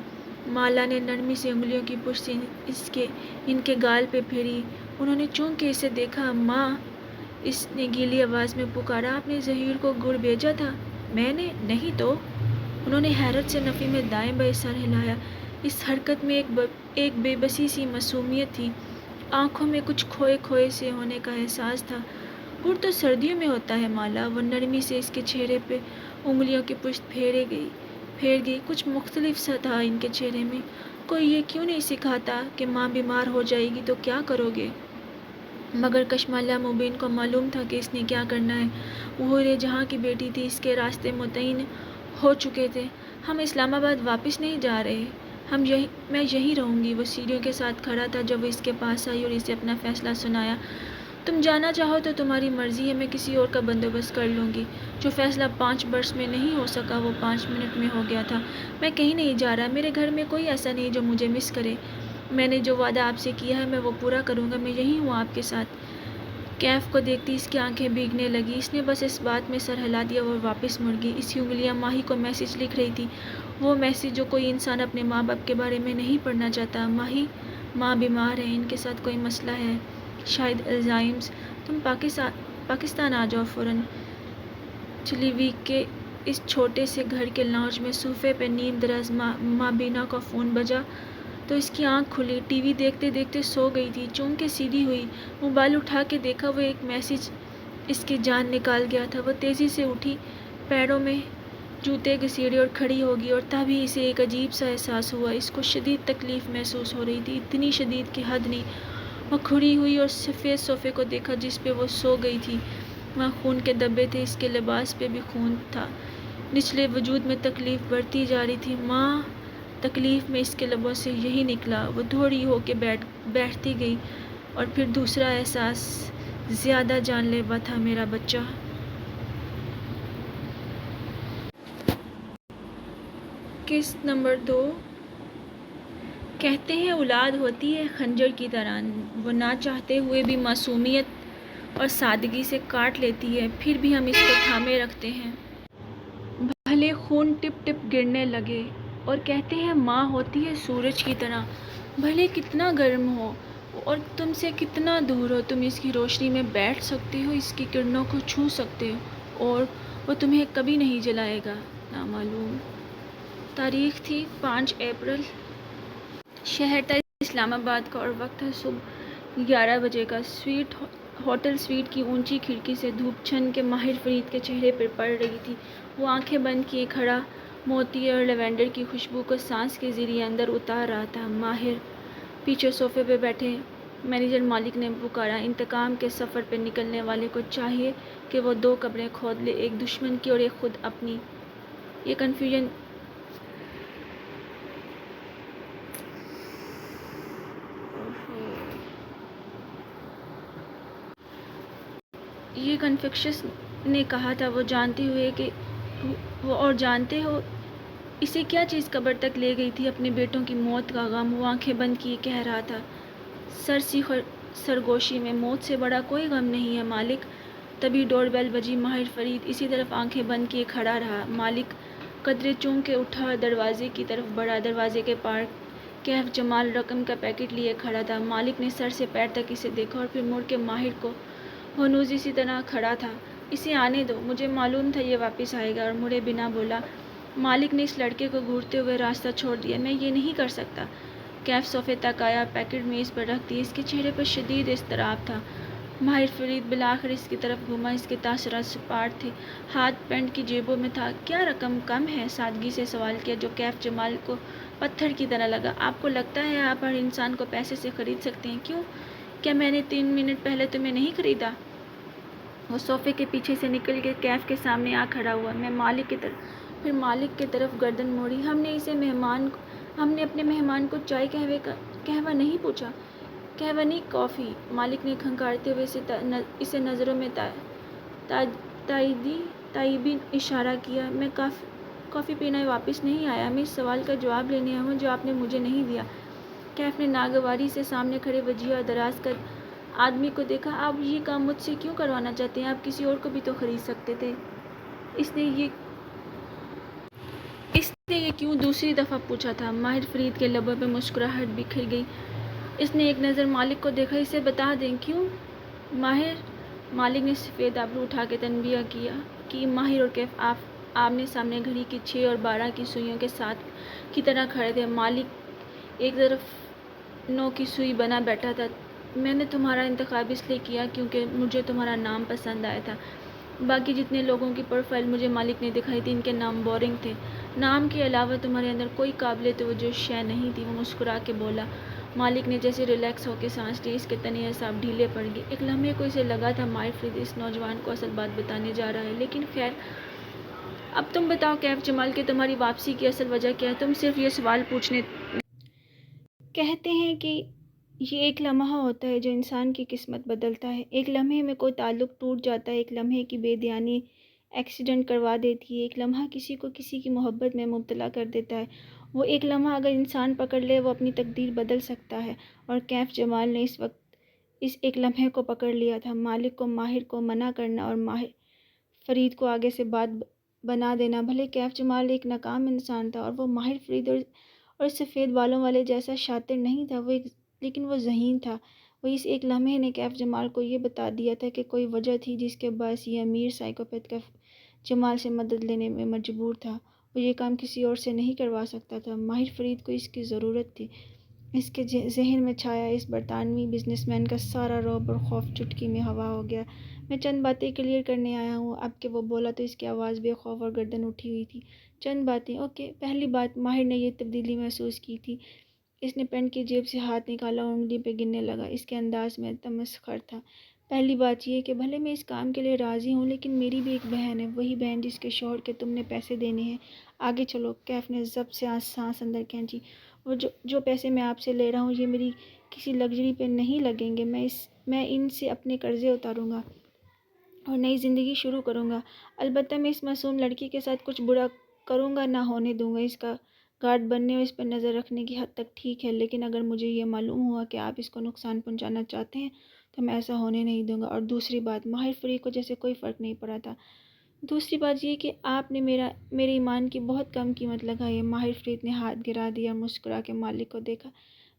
مالا نے نرمی سے انگلیوں کی پشت سے ان کے گال پہ پھیری۔ انہوں نے چونک کے اسے دیکھا۔ ماں، اس نے گیلی آواز میں پکارا، آپ نے ظہیر کو گڑ بھیجا تھا؟ میں نے نہیں تو۔ انہوں نے حیرت سے نفی میں دائیں بائیں سر ہلایا۔ اس حرکت میں ایک بے بسی سی معصومیت تھی، آنکھوں میں کچھ کھوئے کھوئے سے ہونے کا احساس تھا۔ گڑ تو سردیوں میں ہوتا ہے مالا۔ وہ نرمی سے اس کے چہرے پہ انگلیوں کی پشت پھیر گئی۔ کچھ مختلف سا تھا ان کے چہرے میں۔ کوئی یہ کیوں نہیں سکھاتا کہ ماں بیمار ہو جائے گی تو کیا کرو گے؟ مگر کشمالہ مبین کو معلوم تھا کہ اس نے کیا کرنا ہے۔ وہ جہاں کی بیٹی تھی، اس کے راستے متعین ہو چکے تھے۔ ہم اسلام آباد واپس نہیں جا رہے، میں یہیں رہوں گی۔ وہ سیڑھیوں کے ساتھ کھڑا تھا جب وہ اس کے پاس آئی اور اسے اپنا فیصلہ سنایا۔ تم جانا چاہو تو تمہاری مرضی ہے، میں کسی اور کا بندوبست کر لوں گی۔ جو فیصلہ 5 برس میں نہیں ہو سکا وہ 5 منٹ میں ہو گیا تھا۔ میں کہیں نہیں جا رہا، میرے گھر میں کوئی ایسا نہیں جو مجھے مس کرے۔ میں نے جو وعدہ آپ سے کیا ہے میں وہ پورا کروں گا، میں یہیں ہوں آپ کے ساتھ۔ کیف کو دیکھتی اس کی آنکھیں بھیگنے لگی۔ اس نے بس اس بات میں سر ہلا دیا اور واپس مڑ گئی۔ اس کی انگلیاں ماہی کو میسج لکھ رہی تھی، وہ میسج جو کوئی انسان اپنے ماں باپ کے بارے میں نہیں پڑھنا چاہتا۔ ماہی، ماں بیمار ہے، ان کے ساتھ کوئی مسئلہ ہے، شاید الزائمرز۔ تم پاکستان آ جاؤ فوراً۔ چلی ویک کے اس چھوٹے سے گھر کے لاؤنج میں صوفے پہ نیم دراز ماں بینا کا فون بجا تو اس کی آنکھ کھلی۔ ٹی وی دیکھتے دیکھتے سو گئی تھی۔ چونک کے سیدھی ہوئی، موبائل اٹھا کے دیکھا، وہ ایک میسج اس کی جان نکال گیا تھا۔ وہ تیزی سے اٹھی، پیروں میں جوتے گھسیڑے اور کھڑی ہوگی، اور تبھی اسے ایک عجیب سا احساس ہوا۔ اس کو شدید تکلیف محسوس ہو رہی تھی، اتنی شدید کہ حد نہیں۔ وہ کھڑی ہوئی اور سفید صوفے کو دیکھا جس پہ وہ سو گئی تھی۔ وہاں خون کے دھبے تھے، اس کے لباس پہ بھی خون تھا، نچلے وجود میں تکلیف بڑھتی جا رہی تھی۔ ماں، تکلیف میں اس کے لبوں سے یہی نکلا۔ وہ تھوڑی ہو کے بیٹھتی گئی، اور پھر دوسرا احساس زیادہ جان لیوا تھا، میرا بچہ۔ قسط نمبر 2۔ کہتے ہیں اولاد ہوتی ہے خنجر کی طرح، وہ نہ چاہتے ہوئے بھی معصومیت اور سادگی سے کاٹ لیتی ہے، پھر بھی ہم اس کو تھامے رکھتے ہیں بھلے خون ٹپ ٹپ گرنے لگے۔ اور کہتے ہیں ماں ہوتی ہے سورج کی طرح، بھلے کتنا گرم ہو اور تم سے کتنا دور ہو، تم اس کی روشنی میں بیٹھ سکتے ہو، اس کی کرنوں کو چھو سکتے ہو، اور وہ تمہیں کبھی نہیں جلائے گا۔ نامعلوم تاریخ تھی 5 اپریل۔ شہر تھا اسلام آباد کا اور وقت تھا صبح 11 بجے کا۔ ہوٹل سویٹ کی اونچی کھڑکی سے دھوپ چھن کے ماہر فرید کے چہرے پر پڑ رہی تھی۔ وہ آنکھیں بند کیے کھڑا موتی اور لیوینڈر کی خوشبو کو سانس کے ذریعے اندر اتار رہا تھا۔ ماہر پیچھے صوفے پہ بیٹھے مینیجر مالک نے پکارا، انتقام کے سفر پہ نکلنے والے کو چاہیے کہ وہ 2 قبریں کھود لے، ایک دشمن کی اور ایک خود اپنی۔ یہ کنفیوشس نے کہا تھا، وہ جانتے ہو اسے کیا چیز قبر تک لے گئی تھی؟ اپنے بیٹوں کی موت کا غم۔ وہ آنکھیں بند کیے کہہ رہا تھا سرگوشی میں، موت سے بڑا کوئی غم نہیں ہے مالک، تبھی ڈور بیل بجی۔ ماہر فرید اسی طرف آنکھیں بند کیے کھڑا رہا۔ مالک قدرے چونک کے اٹھا اور دروازے کی طرف بڑھا۔ دروازے کے پار کیف جمال رقم کا پیکٹ لیے کھڑا تھا۔ مالک نے سر سے پیر تک اسے دیکھا اور پھر مڑ کے ماہر کو ہنوز اسی طرح کھڑا تھا۔ اسے آنے دو، مجھے معلوم تھا یہ واپس آئے گا، اور مڑے بنا بولا۔ مالک نے اس لڑکے کو گھورتے ہوئے راستہ چھوڑ دیا۔ میں یہ نہیں کر سکتا۔ کیف صوفے تک آیا، پیکٹ میز پر رکھ دیے۔ اس کے چہرے پر شدید اضطراب تھا۔ ماہر فرید بالآخر اس کی طرف گھوما۔ اس کے تاثرات سپاٹ تھے، ہاتھ پینٹ کی جیبوں میں تھا۔ کیا رقم کم ہے؟ سادگی سے سوال کیا، جو کیف جمال کو پتھر کی طرح لگا۔ آپ کو لگتا ہے آپ ہر انسان کو پیسے سے خرید سکتے ہیں؟ کیوں؟ کیا میں نے 3 منٹ پہلے تمہیں نہیں خریدا؟ وہ صوفے کے پیچھے سے نکل کے کیف کے سامنے آ کھڑا ہوا۔ میں مالک کی طرف، پھر مالک کی طرف گردن موڑی۔ ہم نے اپنے مہمان کو چائے قہوہ نہیں پوچھا؟ قہوہ نہیں، کافی۔ مالک نے کھنکھارتے ہوئے اسے نظروں میں تائبی اشارہ کیا۔ میں کافی پینے واپس نہیں آیا، میں اس سوال کا جواب لینے آیا ہوں جو آپ نے مجھے نہیں دیا۔ کیف نے ناگواری سے سامنے کھڑے وجیہہ اور دراز قد آدمی کو دیکھا۔ آپ یہ کام مجھ سے کیوں کروانا چاہتے ہیں؟ آپ کسی اور کو بھی تو خرید سکتے تھے۔ اس نے یہ کیوں دوسری دفعہ پوچھا تھا؟ ماہر فرید کے لبوں پہ مسکراہٹ بکھر گئی۔ اس نے ایک نظر مالک کو دیکھا۔ اسے بتا دیں؟ کیوں؟ مالک نے سفید ابرو اٹھا کے تنبیہ کی۔ ماہر اور کیف آمنے سامنے گھڑی کی 6 اور 12 کی سوئیوں کے ساتھ کی طرح کھڑے تھے۔ مالک ایک طرف 9 کی سوئی بنا بیٹھا تھا۔ میں نے تمہارا انتخاب اس لیے کیا کیونکہ مجھے تمہارا نام پسند آیا تھا۔ باقی جتنے لوگوں کی پروفائل مجھے مالک نے دکھائی تھی، ان کے نام بورنگ تھے۔ نام کے علاوہ تمہارے اندر کوئی قابل توجہ شے نہیں تھی۔ وہ مسکرا کے بولا۔ مالک نے جیسے ریلیکس ہو کے سانس لی۔ اس کے تنے اعصاب ڈھیلے پڑ گئے۔ ایک لمحے کو اسے لگا تھا ماہر فرید اس نوجوان کو اصل بات بتانے جا رہا ہے، لیکن خیر، اب تم بتاؤ کیف جمال کہ تمہاری واپسی کی اصل وجہ کیا ہے؟ تم صرف یہ سوال پوچھنے کہتے ہیں کہ یہ ایک لمحہ ہوتا ہے جو انسان کی قسمت بدلتا ہے۔ ایک لمحے میں کوئی تعلق ٹوٹ جاتا ہے، ایک لمحے کی بے دھیانی ایکسیڈنٹ کروا دیتی ہے، ایک لمحہ کسی کو کسی کی محبت میں مبتلا کر دیتا ہے۔ وہ ایک لمحہ اگر انسان پکڑ لے، وہ اپنی تقدیر بدل سکتا ہے، اور کیف جمال نے اس وقت اس ایک لمحے کو پکڑ لیا تھا۔ مالک کو ماہر کو منع کرنا اور ماہر فرید کو آگے سے بات بنا دینا۔ بھلے کیف جمال ایک ناکام انسان تھا، اور وہ ماہر فرید اور سفید بالوں والے جیسا شاطر نہیں تھا، لیکن وہ ذہین تھا۔ وہ اس ایک لمحے نے کیف جمال کو یہ بتا دیا تھا کہ کوئی وجہ تھی جس کے باعث یہ امیر سائیکوپیتھ کیف جمال سے مدد لینے میں مجبور تھا۔ وہ یہ کام کسی اور سے نہیں کروا سکتا تھا۔ ماہر فرید کو اس کی ضرورت تھی۔ اس کے ذہن میں چھایا اس برطانوی بزنس مین کا سارا رعب اور خوف چٹکی میں ہوا ہو گیا۔ میں چند باتیں کلیئر کرنے آیا ہوں۔ اب کہ وہ بولا تو اس کی آواز بے خوف اور گردن اٹھی ہوئی تھی۔ چند باتیں، اوکے۔ پہلی بات، ماہر نے یہ تبدیلی محسوس کی تھی۔ اس نے پینٹ کی جیب سے ہاتھ نکالا اور انگلی پہ گننے لگا۔ اس کے انداز میں تمسخر تھا۔ پہلی بات یہ کہ بھلے میں اس کام کے لیے راضی ہوں، لیکن میری بھی ایک بہن ہے، وہی بہن جس کے شوہر کے تم نے پیسے دینے ہیں۔ آگے چلو۔ کیف نے ضبط سے سانس اندر کھینچی۔ وہ جو پیسے میں آپ سے لے رہا ہوں، یہ میری کسی لگژری پہ نہیں لگیں گے۔ میں ان سے اپنے قرضے اتاروں گا اور نئی زندگی شروع کروں گا۔ البتہ میں اس معصوم لڑکی کے ساتھ کچھ برا کروں گا نہ ہونے دوں گا۔ اس کا گارڈ بننے اور اس پر نظر رکھنے کی حد تک ٹھیک ہے، لیکن اگر مجھے یہ معلوم ہوا کہ آپ اس کو نقصان پہنچانا چاہتے ہیں تو میں ایسا ہونے نہیں دوں گا۔ اور دوسری بات، ماہر فرید کو جیسے کوئی فرق نہیں پڑا تھا۔ دوسری بات یہ کہ آپ نے میرے ایمان کی بہت کم قیمت لگائی ہے۔ ماہر فرید نے ہاتھ گرا دیا اور مسکرا کے مالک کو دیکھا۔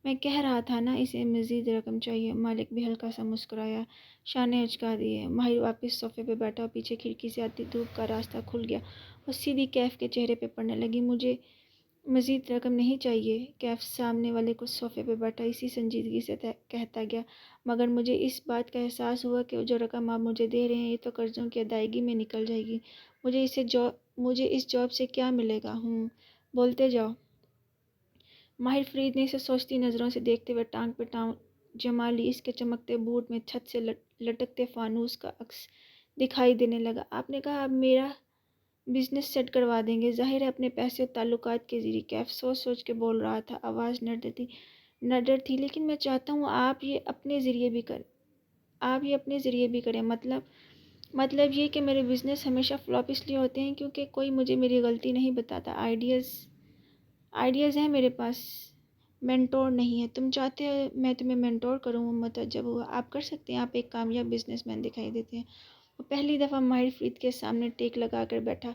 میں کہہ رہا تھا نا، اسے مزید رقم چاہیے۔ مالک بھی ہلکا سا مسکرایا، شانے اچکا دیے۔ ماہر واپس صوفے پہ بیٹھا اور پیچھے کھڑکی سے آتی دھوپ کا راستہ کھل گیا۔ وہ سیدھی کیف کے چہرے پہ پڑنے لگی۔ مجھے مزید رقم نہیں چاہیے۔ کیف سامنے والے کچھ صوفے پہ بیٹھا اسی سنجیدگی سے کہتا گیا، مگر مجھے اس بات کا احساس ہوا کہ جو رقم آپ مجھے دے رہے ہیں یہ تو قرضوں کی ادائیگی میں نکل جائے گی۔ مجھے اس جاب سے کیا ملے گا؟ بولتے جاؤ۔ ماہر فرید نے اسے سوچتی نظروں سے دیکھتے ہوئے ٹانگ پہ ٹانگ جما لی۔ اس کے چمکتے بوٹ میں چھت سے لٹکتے فانوس کا عکس دکھائی دینے لگا۔ آپ نے کہا آپ میرا بزنس سیٹ کروا دیں گے؟ ظاہر ہے اپنے پیسے اور تعلقات کے ذریعے۔ کیف سوچ کے بول رہا تھا، آواز نڈر تھی۔ لیکن میں چاہتا ہوں آپ یہ اپنے ذریعے بھی کریں۔ مطلب یہ کہ میرے بزنس ہمیشہ فلاپ اس لیے ہوتے ہیں کیونکہ کوئی مجھے میری غلطی نہیں بتاتا۔ آئیڈیاز ہیں میرے پاس، مینٹور نہیں ہے۔ تم چاہتے ہو میں تمہیں مینٹور کروں؟ وہ متعجب ہوا۔ آپ کر سکتے ہیں، آپ ایک کامیاب بزنس مین دکھائی دیتے ہیں۔ وہ پہلی دفعہ ماہر فرید کے سامنے ٹیک لگا کر بیٹھا۔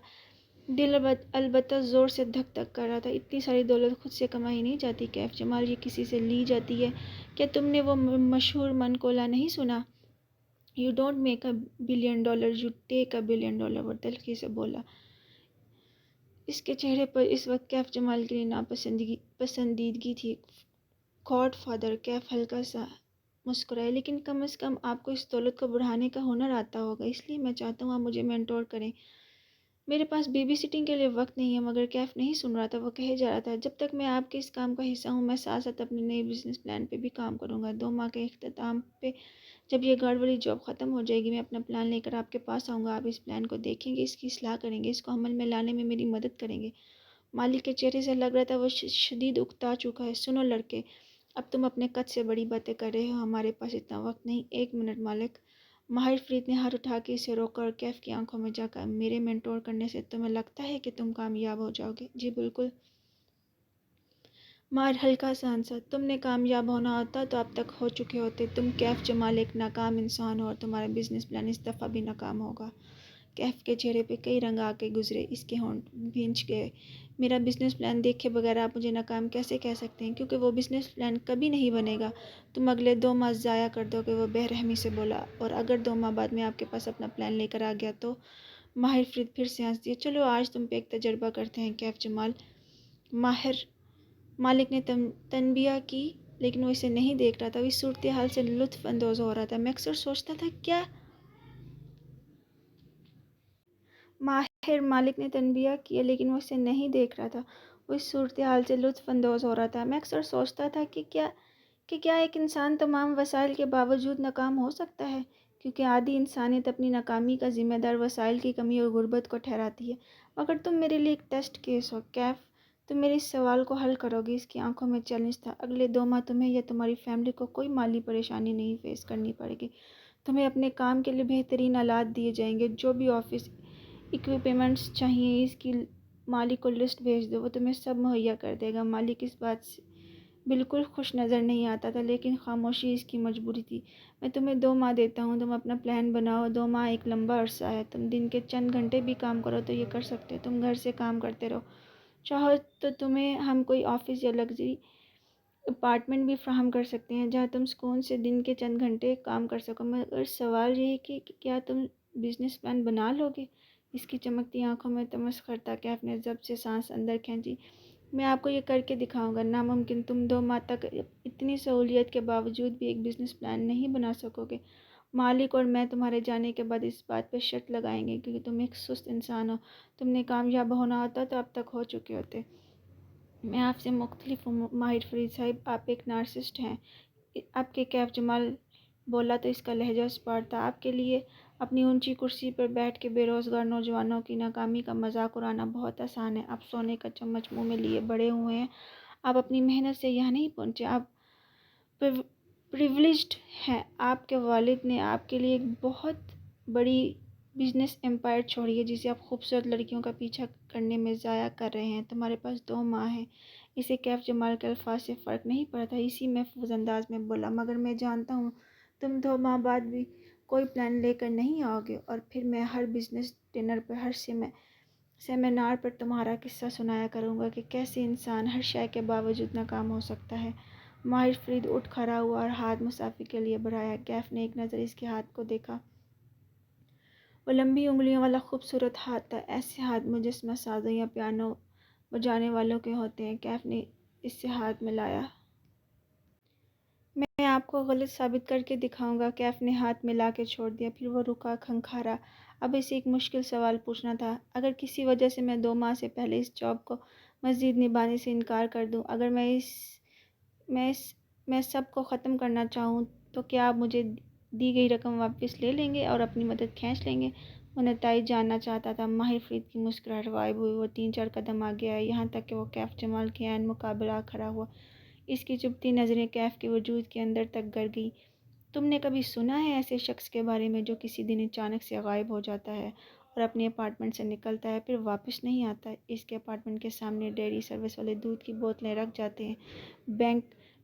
دل البتہ زور سے دھک دھک کر رہا تھا۔ اتنی ساری دولت خود سے کمائی نہیں جاتی کیف جمال، یہ کسی سے لی جاتی ہے۔ کیا تم نے وہ مشہور منقولہ نہیں سنا؟ "You don't make $1 billion, you take $1 billion," وہ تلخی سے بولا۔ اس کے چہرے پر اس وقت کیف جمال کے لیے ناپسندیدگی تھی۔ گاڈ فادر، کیف ہلکا سا مسکرائے، لیکن کم از کم آپ کو اس دولت کو بڑھانے کا ہنر آتا ہوگا، اس لیے میں چاہتا ہوں آپ مجھے مینٹور کریں۔ میرے پاس بی سٹنگ کے لیے وقت نہیں ہے۔ مگر کیف نہیں سن رہا تھا، وہ کہے جا رہا تھا، جب تک میں آپ کے اس کام کا حصہ ہوں، میں ساتھ ساتھ اپنے نئے بزنس پلان پہ بھی کام کروں گا۔ 2 ماہ کے اختتام پہ جب یہ گارڈ والی جاب ختم ہو جائے گی، میں اپنا پلان لے کر آپ کے پاس آؤں گا۔ آپ اس پلان کو دیکھیں گے، اس کی اصلاح کریں گے، اس کو عمل میں لانے میں میری مدد کریں گے۔ مالک کے چہرے سے لگ رہا تھا وہ شدید اکتا چکا ہے۔ سنو لڑکے، اب تم اپنے قد سے بڑی باتیں کر رہے ہو، ہمارے پاس اتنا وقت نہیں۔ 1 منٹ مالک۔ ماہر فرید نے ہاتھ اٹھا کے اسے روکا اور کیف کی آنکھوں میں جا کر، میرے مینٹور کرنے سے تمہیں لگتا ہے کہ تم کامیاب ہو جاؤ گے؟ جی بالکل۔ ماہر ہلکا سا ہنسا۔ تم نے کامیاب ہونا ہوتا تو اب تک ہو چکے ہوتے۔ تم کیف جمال ایک ناکام انسان ہو اور تمہارا بزنس پلان اس دفعہ بھی ناکام ہوگا۔ کیف کے چہرے پہ کئی رنگ آ کے گزرے، اس کے ہونٹ بھینچ گئے۔ میرا بزنس پلان دیکھے بغیر آپ مجھے ناکام کیسے کہہ سکتے ہیں؟ کیونکہ وہ بزنس پلان کبھی نہیں بنے گا۔ تم اگلے 2 ماہ ضائع کر دو گے، وہ بے رحمی سے بولا۔ اور اگر 2 ماہ بعد میں آپ کے پاس اپنا پلان لے کر آ گیا تو؟ ماہر فرید پھر سے ہنس دیا۔ چلو آج تم پہ ایک تجربہ کرتے ہیں کیف جمال۔ مالک نے تنبیہ کی، لیکن وہ اسے نہیں دیکھ رہا تھا۔ وہ اس صورتحال سے لطف اندوز ہو رہا تھا۔ میں اکثر سوچتا تھا کیا مالک نے تنبیہ کیا، لیکن وہ اسے نہیں دیکھ رہا تھا۔ وہ اس صورتحال سے لطف اندوز ہو رہا تھا۔ میں اکثر سوچتا تھا کہ کیا ایک انسان تمام وسائل کے باوجود ناکام ہو سکتا ہے؟ کیونکہ عادی انسانیت اپنی ناکامی کا ذمہ دار وسائل کی کمی اور غربت کو ٹھہراتی ہے۔ مگر تم میرے لیے ایک ٹیسٹ کیس ہو کیف۔ تم میرے اس سوال کو حل کرو گے؟ اس کی آنکھوں میں چیلنج تھا۔ اگلے 2 ماہ تمہیں یا تمہاری فیملی کو کوئی مالی پریشانی نہیں فیس کرنی پڑے گی۔ تمہیں اپنے کام کے لیے بہترین آلات دیے جائیں گے۔ جو بھی آفس ایکوپمنٹس چاہیے، اس کی مالک کو لسٹ بھیج دو، وہ تمہیں سب مہیا کر دے گا۔ مالک اس بات سے بالکل خوش نظر نہیں آتا تھا، لیکن خاموشی اس کی مجبوری تھی۔ میں تمہیں 2 ماہ دیتا ہوں، تم اپنا پلان بناؤ۔ 2 ماہ ایک لمبا عرصہ ہے۔ تم دن کے چند گھنٹے بھی کام کرو تو یہ کر سکتے ہو۔ تم گھر سے کام کرتے رہو، چاہو تو تمہیں ہم کوئی آفس یا لگژری اپارٹمنٹ بھی فراہم کر سکتے ہیں جہاں تم سکون سے دن کے چند گھنٹے کام کر سکو۔ مگر سوال یہ ہے کہ کیا تم بزنس پلان بنا لو گے؟ اس کی چمکتی آنکھوں میں تمسخر تھا۔ کیف نے ضبط سے سانس اندر کھینچی۔ میں آپ کو یہ کر کے دکھاؤں گا۔ ناممکن، تم 2 ماہ تک اتنی سہولیت کے باوجود بھی ایک بزنس پلان نہیں بنا سکو گے۔ مالک اور میں تمہارے جانے کے بعد اس بات پہ شرط لگائیں گے کیونکہ تم ایک سست انسان ہو۔ تم نے کامیاب ہونا ہوتا تو اب تک ہو چکے ہوتے۔ میں آپ سے مختلف ہوں ماہر فرید صاحب، آپ ایک نارسسسٹ ہیں۔ آپ کے کیف جمال بولا تو اس کا لہجہ اسپاٹ تھا۔ آپ کے لیے اپنی اونچی کرسی پر بیٹھ کے بے روزگار نوجوانوں کی ناکامی کا مذاق اڑانا بہت آسان ہے۔ آپ سونے کا چمچ منہ میں لیے بڑے ہوئے ہیں۔ آپ اپنی محنت سے یہاں نہیں پہنچے، آپ پریویلیجڈ ہیں۔ آپ کے والد نے آپ کے لیے ایک بہت بڑی بزنس امپائر چھوڑی ہے جسے آپ خوبصورت لڑکیوں کا پیچھا کرنے میں ضائع کر رہے ہیں۔ تمہارے پاس 2 ماہ ہیں۔ اسے کیف جمال کے الفاظ سے فرق نہیں پڑا تھا، اسی محفوظ انداز میں بولا، مگر میں جانتا ہوں تم 2 ماہ بعد بھی کوئی پلان لے کر نہیں آؤ گے، اور پھر میں ہر بزنس ڈنر پر، ہر سیمینار پر تمہارا قصہ سنایا کروں گا کہ کیسے انسان ہر شے کے باوجود ناکام ہو سکتا ہے۔ ماہر فرید اٹھ کھڑا ہوا اور ہاتھ مسافی کے لیے بڑھایا۔ کیف نے ایک نظر اس کے ہاتھ کو دیکھا۔ وہ لمبی انگلیوں والا خوبصورت ہاتھ تھا۔ ایسے ہاتھ مجسمہ سازوں یا پیانو بجانے والوں کے ہوتے ہیں۔ کیف نے اس سے ہاتھ ملایا۔ میں آپ کو غلط ثابت کر کے دکھاؤں گا۔ کیف نے ہاتھ ملا کے چھوڑ دیا، پھر وہ رکا، کھنکھارا۔ اب اسے ایک مشکل سوال پوچھنا تھا۔ اگر کسی وجہ سے میں 2 ماہ سے پہلے اس جاب کو مزید نبھانے سے انکار کر دوں، اگر میں سب کو ختم کرنا چاہوں، تو کیا آپ مجھے دی گئی رقم واپس لے لیں گے اور اپنی مدد کھینچ لیں گے؟ وہ نتائج جاننا چاہتا تھا۔ ماہر فرید کی مسکراہٹ غائب ہوئی۔ وہ 3-4 قدم آگے آئے، یہاں تک کہ وہ کیف جمال کے عین مقابل آ کھڑا ہوا۔ اس کی چبھتی نظریں کیف کے وجود کے اندر تک گر گئیں۔ تم نے کبھی سنا ہے ایسے شخص کے بارے میں جو کسی دن اچانک سے غائب ہو جاتا ہے اور اپنے اپارٹمنٹ سے نکلتا ہے، پھر واپس نہیں آتا؟ اس کے اپارٹمنٹ کے سامنے ڈیری سروس والے دودھ کی بوتلیں رکھ جاتے ہیں،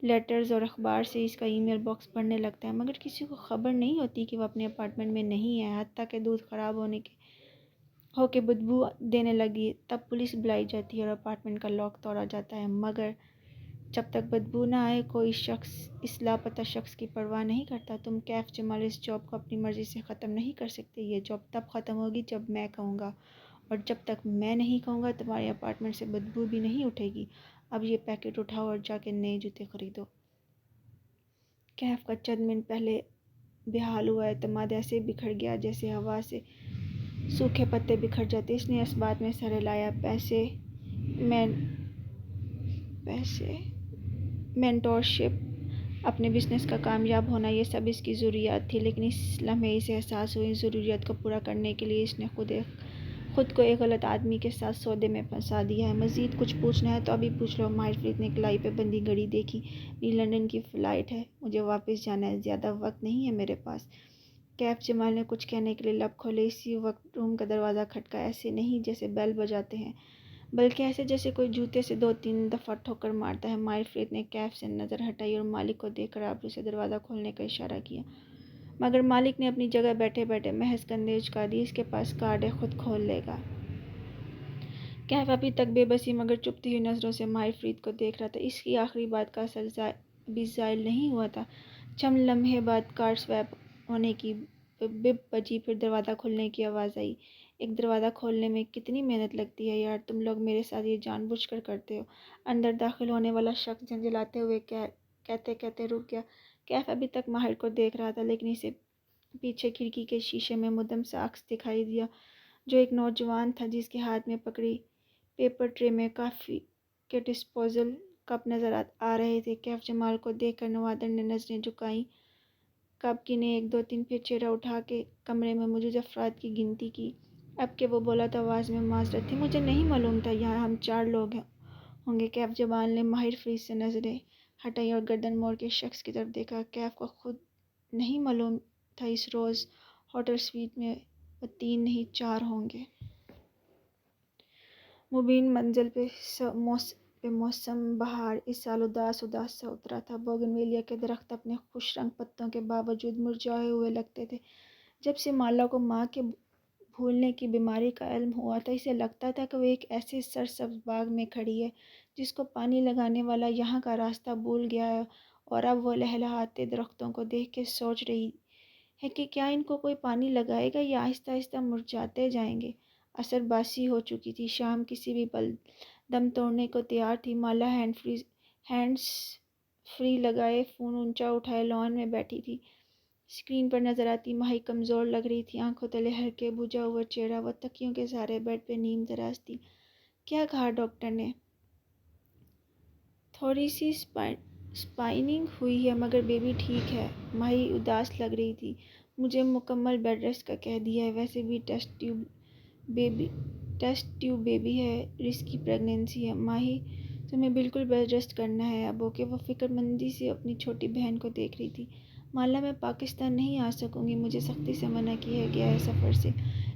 لیٹرز اور اخبار سے اس کا ای میل باکس بھرنے لگتا ہے، مگر کسی کو خبر نہیں ہوتی کہ وہ اپنے اپارٹمنٹ میں نہیں ہے، حتیٰ کہ دودھ خراب ہو کے بدبو دینے لگی تب پولیس بلائی جاتی ہے اور اپارٹمنٹ کا لاک توڑا جاتا ہے، مگر جب تک بدبو نہ آئے کوئی شخص اس لاپتہ شخص کی پرواہ نہیں کرتا۔ تم کیف جمال اس جاب کو اپنی مرضی سے ختم نہیں کر سکتے، یہ جاب تب ختم ہوگی جب میں کہوں گا، اور جب تک میں نہیں کہوں گا تمہارے اپارٹمنٹ سے بدبو بھی نہیں اٹھے گی۔ اب یہ پیکٹ اٹھاؤ اور جا کے نئے جوتے خریدو۔ کیف کا چند منٹ پہلے بے حال ہوا اعتماد ایسے بکھر گیا جیسے ہوا سے سوکھے پتے بکھر جاتے۔ اس نے اس بات میں سر ہلایا، پیسے، مینٹورشپ، اپنے بزنس کا کامیاب ہونا، یہ سب اس کی ضروریات تھی، لیکن اس لمحے اسے احساس ہوئی ان ضروریات کو پورا کرنے کے لیے اس نے خود کو ایک غلط آدمی کے ساتھ سودے میں پھنسا دیا ہے۔ مزید کچھ پوچھنا ہے تو ابھی پوچھ لو۔ ماہر فرید نے کلائی پہ بندی گھڑی دیکھی۔ میری لندن کی فلائٹ ہے، مجھے واپس جانا ہے، زیادہ وقت نہیں ہے میرے پاس۔ کیف جمال نے کچھ کہنے کے لیے لب کھولے، اسی وقت روم کا دروازہ کھٹکا، ایسے نہیں جیسے بیل بجاتے ہیں، بلکہ ایسے جیسے کوئی جوتے سے 2-3 دفعہ ٹھوکر مارتا ہے۔ ماہر فرید نے کیف سے نظر ہٹائی اور مالک کو دیکھ کر آبرو سے دروازہ کھولنے کا اشارہ کیا، مگر مالک نے اپنی جگہ بیٹھے بیٹھے محض کندھے اچکا دیے۔ اس کے پاس کارڈ ہے، خود کھول لے گا۔ کیف ابھی تک بے بسی مگر چپتی ہوئی نظروں سے ماہر فرید کو دیکھ رہا تھا۔ اس کی آخری بات کا اثر ابھی زائل نہیں ہوا تھا۔ چند لمحے بعد کارڈ سوائپ ہونے کی بپ بجی، پھر دروازہ کھلنے کی آواز آئی۔ ایک دروازہ کھولنے میں کتنی محنت لگتی ہے یار، تم لوگ میرے ساتھ یہ جان بوجھ کر کرتے ہو۔ اندر داخل ہونے والا شخص جھنجھلاتے ہوئے کہتے رک گیا۔ کیف ابھی تک ماہر کو دیکھ رہا تھا، لیکن اسے پیچھے کھڑکی کے شیشے میں مدھم سا عکس دکھائی دیا، جو ایک نوجوان تھا جس کے ہاتھ میں پکڑی پیپر ٹرے میں کافی کے ڈسپوزل کپ نظر آ رہے تھے۔ کیف جمال کو دیکھ کر نوادر نے نظریں جھکائیں، کپ گنے 1 2 3، پھر چہرہ اٹھا کے کمرے میں موجود افراد کی گنتی کی۔ اب کہ وہ بولا تو آواز میں معذرت تھی، مجھے نہیں معلوم تھا یہاں ہم 4 لوگ ہوں گے۔ کیف جمال نے ماہر فرید سے نظریں ہٹائیں اور گردن موڑ کے شخص کی طرف دیکھا۔ کیف کو خود نہیں معلوم تھا اس روز ہوٹل سویٹ میں وہ 3 نہیں 4 ہوں گے۔ مبین منزل پہ موسم بہار اس سال اداس سا اترا تھا۔ بوگنویلیا کے درخت اپنے خوش رنگ پتوں کے باوجود مرجھائے ہوئے لگتے تھے۔ جب سے مالا کو ماں کے بھولنے کی بیماری کا علم ہوا تھا، اسے لگتا تھا کہ وہ ایک ایسے سرسبز باغ میں کھڑی ہے جس کو پانی لگانے والا یہاں کا راستہ بھول گیا ہے، اور اب وہ لہلہاتے درختوں کو دیکھ کے سوچ رہی ہے کہ کیا ان کو کوئی پانی لگائے گا یا آہستہ آہستہ مرجھاتے جائیں گے۔ عصر باسی ہو چکی تھی، شام کسی بھی پل دم توڑنے کو تیار تھی۔ مالا ہینڈز فری لگائے فون اونچا اٹھائے لان میں بیٹھی تھی۔ اسکرین پر نظر آتی ماہی کمزور لگ رہی تھی، آنکھوں تلے ہلکے بجھا ہوا چہرہ، وہ تکیوں کے سہارے بیڈ پہ نیم دراز تھی۔ کیا کہا ڈاکٹر نے؟ تھوڑی سی اسپائننگ ہوئی ہے مگر بیبی ٹھیک ہے۔ ماہی اداس لگ رہی تھی۔ مجھے مکمل بیڈ ریسٹ کا کہہ دیا ہے، ویسے بھی ٹیسٹ ٹیوب بیبی ہے، رسکی پریگنینسی ہے۔ ماہی تمہیں بالکل بیڈ ریسٹ کرنا ہے اب، اوکے؟ وہ فکر مندی سے اپنی چھوٹی بہن کو دیکھ رہی تھی۔ مالا میں پاکستان نہیں آ سکوں گی، مجھے سختی سے منع کیا گیا ہے سفر سے۔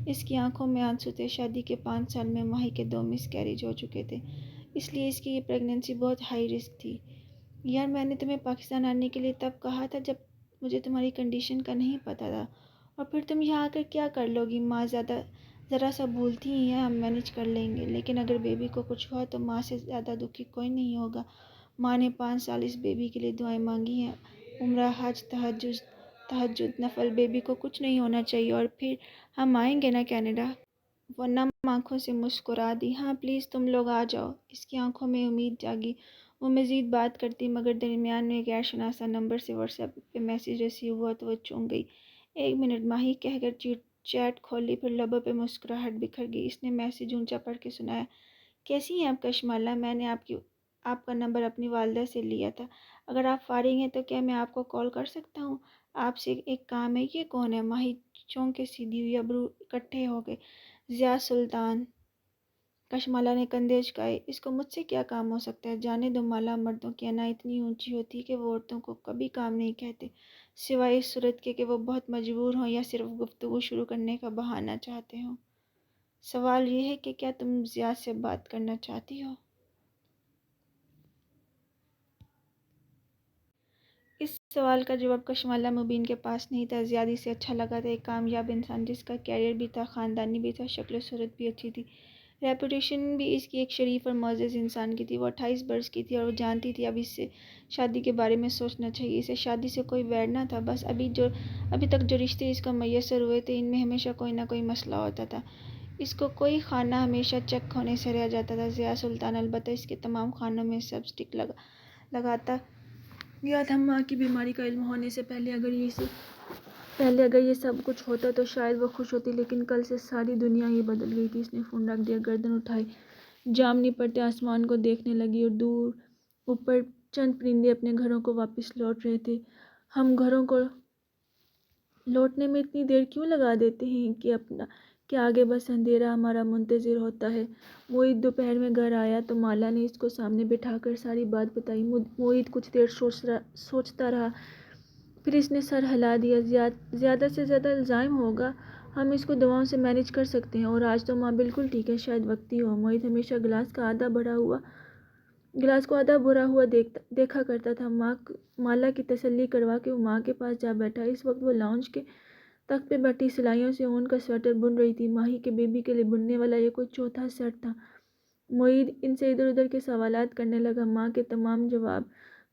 اس کی آنکھوں میں آنسو تھے۔ شادی کے 5 سال میں ماہی کے 2 مس کیریج ہو چکے تھے، اس لیے اس کی یہ پریگنینسی بہت ہائی رسک تھی۔ یار میں نے تمہیں پاکستان آنے کے لیے تب کہا تھا جب مجھے تمہاری کنڈیشن کا نہیں پتہ تھا، اور پھر تم یہاں آ کر کیا کر لو گی؟ ماں ذرا سا بھولتی ہی ہیں، ہم مینج کر لیں گے، لیکن اگر بیبی کو کچھ ہوا تو ماں سے زیادہ دکھی کوئی نہیں ہوگا۔ ماں نے 5 سال اس بیبی کے لیے دعائیں مانگی ہیں، عمرہ، حج، تہجد، نفل، بیبی کو کچھ نہیں ہونا چاہیے، اور پھر ہم آئیں گے نا کینیڈا۔ وہ نم آنکھوں سے مسکرا دی، ہاں پلیز تم لوگ آ جاؤ۔ اس کی آنکھوں میں امید جاگی۔ وہ مزید بات کرتی مگر درمیان میں غیر شناسا نمبر سے واٹس ایپ پہ میسیج ریسیو ہوا تو وہ چونک گئی۔ 1 منٹ ماہی کہہ کر چیٹ کھولی، پھر لبوں پہ مسکراہٹ بکھر گئی۔ اس نے میسیج اونچا پڑھ کے سنایا، کیسی ہیں آپ کشمالہ؟ میں نے آپ کا نمبر اپنی والدہ سے لیا تھا، اگر آپ فارغ ہیں تو کیا میں آپ کو کال کر سکتا ہوں؟ آپ سے ایک کام ہے۔ یہ کون ہے؟ ماہی چونک کے سیدھی ہوئی، ابرو اکٹھے ہو گئے۔ ضیاء سلطان۔ کشمالہ نے کندھے اچکائے، اس کو مجھ سے کیا کام ہو سکتا ہے؟ جانے دو مالا، مردوں کی انا اتنی اونچی ہوتی ہے کہ وہ عورتوں کو کبھی کام نہیں کہتے، سوائے اس صورت کے کہ وہ بہت مجبور ہوں یا صرف گفتگو شروع کرنے کا بہانہ چاہتے ہوں۔ سوال یہ ہے کہ کیا تم ضیاء سے بات کرنا چاہتی ہو؟ اس سوال کا جواب کشمالہ مبین کے پاس نہیں تھا۔ زیادہ سے اچھا لگا تھا ایک کامیاب انسان جس کا کیریئر بھی تھا، خاندانی بھی تھا، شکل و صورت بھی اچھی تھی، ریپوٹیشن بھی اس کی ایک شریف اور معزز انسان کی تھی۔ وہ 28 برس کی تھی اور وہ جانتی تھی اب اس سے شادی کے بارے میں سوچنا چاہیے۔ اسے شادی سے کوئی ویر نہ تھا، بس ابھی تک جو رشتے اس کو میسر ہوئے تھے ان میں ہمیشہ کوئی نہ کوئی مسئلہ ہوتا تھا۔ اس کو کوئی خانہ ہمیشہ چیک ہونے سے رہ جاتا تھا۔ ضیا سلطان البتہ اس کے تمام خانوں میں سب سٹک لگاتا گیا تھا۔ ماں کی بیماری کا علم ہونے سے پہلے اگر یہ سب کچھ ہوتا تو شاید وہ خوش ہوتی، لیکن کل سے ساری دنیا ہی بدل گئی تھی۔ اس نے فون رکھ دیا، گردن اٹھائی، جامنی پڑتے آسمان کو دیکھنے لگی اور دور اوپر چند پرندے اپنے گھروں کو واپس لوٹ رہے تھے۔ ہم گھروں کو لوٹنے میں اتنی دیر کیوں لگا دیتے ہیں کہ آگے بس اندھیرا ہمارا منتظر ہوتا ہے۔ موہت دوپہر میں گھر آیا تو مالا نے اس کو سامنے بٹھا کر ساری بات بتائی۔ موہت کچھ دیر سوچتا رہا، پھر اس نے سر ہلا دیا۔ زیادہ سے زیادہ الزام ہوگا، ہم اس کو دواؤں سے مینج کر سکتے ہیں، اور آج تو ماں بالکل ٹھیک ہے، شاید وقتی ہو۔ موہت ہمیشہ گلاس کو آدھا بھرا ہوا دیکھا کرتا تھا۔ مالا کی تسلی کروا کے وہ ماں کے پاس جا بیٹھا۔ اس وقت وہ لاؤنج کے تخت پہ بیٹھی سلائیوں سے اون کا سویٹر بن رہی تھی۔ ماہی کے بیبی کے لیے بننے والا یہ کوئی چوتھا سیٹ تھا۔ موہت ان سے ادھر ادھر کے سوالات کرنے لگا۔ ماں کے تمام جواب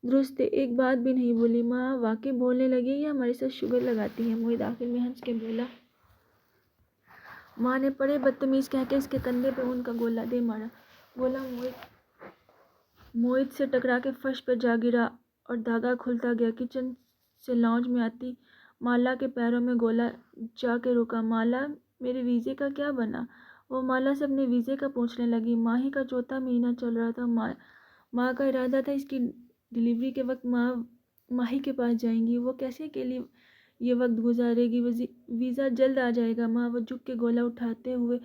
درست تھے، ایک بات بھی نہیں بولی۔ ماں واقعی بولنے لگی یا ہمارے ساتھ شوگر لگاتی ہے؟ موہت آخر میں ہنس کے بولا۔ ماں نے بڑے بدتمیز کہہ کے اس کے کندھے پہ اون کا گولا دے مارا۔ گولا موہت سے ٹکرا کے فرش پر جا گرا اور دھاگا کھلتا گیا۔ کچن سے لاؤنج میں آتی مالا کے پیروں میں گولا جا کے رکا۔ مالا، میرے ویزے کا کیا بنا؟ وہ مالا سے اپنے ویزے کا پوچھنے لگی۔ ماہی کا چوتھا مہینہ چل رہا تھا۔ ماں کا ارادہ تھا اس کی ڈلیوری کے وقت ماہی کے پاس جائیں گی۔ وہ کیسے اکیلی یہ وقت گزارے گی؟ ویزا جلد آ جائے گا۔ ماں وہ جھک کے گولا اٹھاتے ہوئے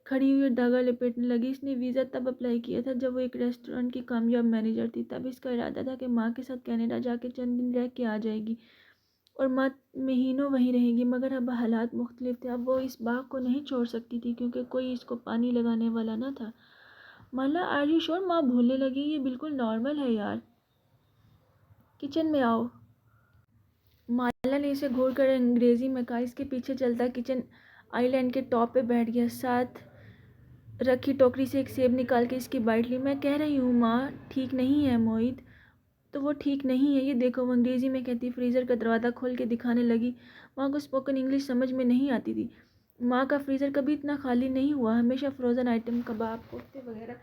کھڑی ہوئی اور دھاگا لپیٹنے لگی۔ اس نے ویزا تب اپلائی کیا تھا جب وہ ایک ریسٹورانٹ کی کامیاب مینیجر تھی۔ تب اس کا ارادہ تھا کہ ماں کے ساتھ کینیڈا جا کے چند دن رہ کے آ جائے گی اور ماں مہینوں وہیں رہے گی، مگر اب حالات مختلف تھے۔ اب وہ اس باغ کو نہیں چھوڑ سکتی تھی کیونکہ کوئی اس کو پانی لگانے والا نہ تھا۔ مالا، آر یو شور؟ ماں بھولنے لگی۔ یہ بالکل نارمل ہے یار، کچن میں آؤ۔ مالا نے اسے گھور کر انگریزی میں کہا۔ اس کے پیچھے چلتا کچن آئی لینڈ کے ٹاپ پہ بیٹھ گیا، ساتھ رکھی ٹوکری سے ایک سیب نکال کے اس کی بائٹ لی۔ میں کہہ رہی ہوں ماں ٹھیک نہیں ہے۔ موہت، تو وہ ٹھیک نہیں ہے، یہ دیکھو، وہ انگریزی میں کہتی فریزر کا دروازہ کھول کے دکھانے لگی۔ ماں کو اسپوکن انگلش سمجھ میں نہیں آتی تھی۔ ماں کا فریزر کبھی اتنا خالی نہیں ہوا، ہمیشہ فروزن آئٹم، کباب، کوفتے وغیرہ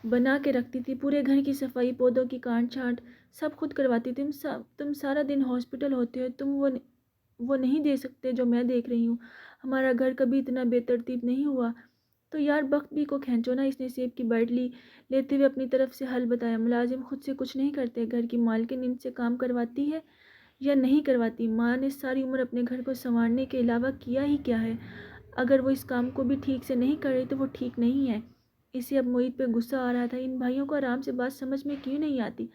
بنا کے رکھتی تھی۔ پورے گھر کی صفائی، پودوں کی کاٹ چھانٹ سب خود کرواتی۔ تم سارا دن ہاسپٹل ہوتے ہو، تم وہ نہیں دے سکتے جو میں دیکھ رہی ہوں۔ ہمارا گھر کبھی اتنا بے ترتیب نہیں ہوا۔ تو یار بخت بھی کو کھینچو نا۔ اس نے سیب کی بائٹ لیتے ہوئے اپنی طرف سے حل بتایا۔ ملازم خود سے کچھ نہیں کرتے، گھر کی مالکن ان سے کام کرواتی ہے یا نہیں کرواتی؟ ماں نے ساری عمر اپنے گھر کو سنوارنے کے علاوہ کیا ہی کیا ہے؟ اگر وہ اس کام کو بھی ٹھیک سے نہیں کر رہی تو وہ ٹھیک نہیں ہے۔ اسے اب موہت پہ غصہ آ رہا تھا۔ ان بھائیوں کو آرام سے بات سمجھ میں کیوں نہیں آتی؟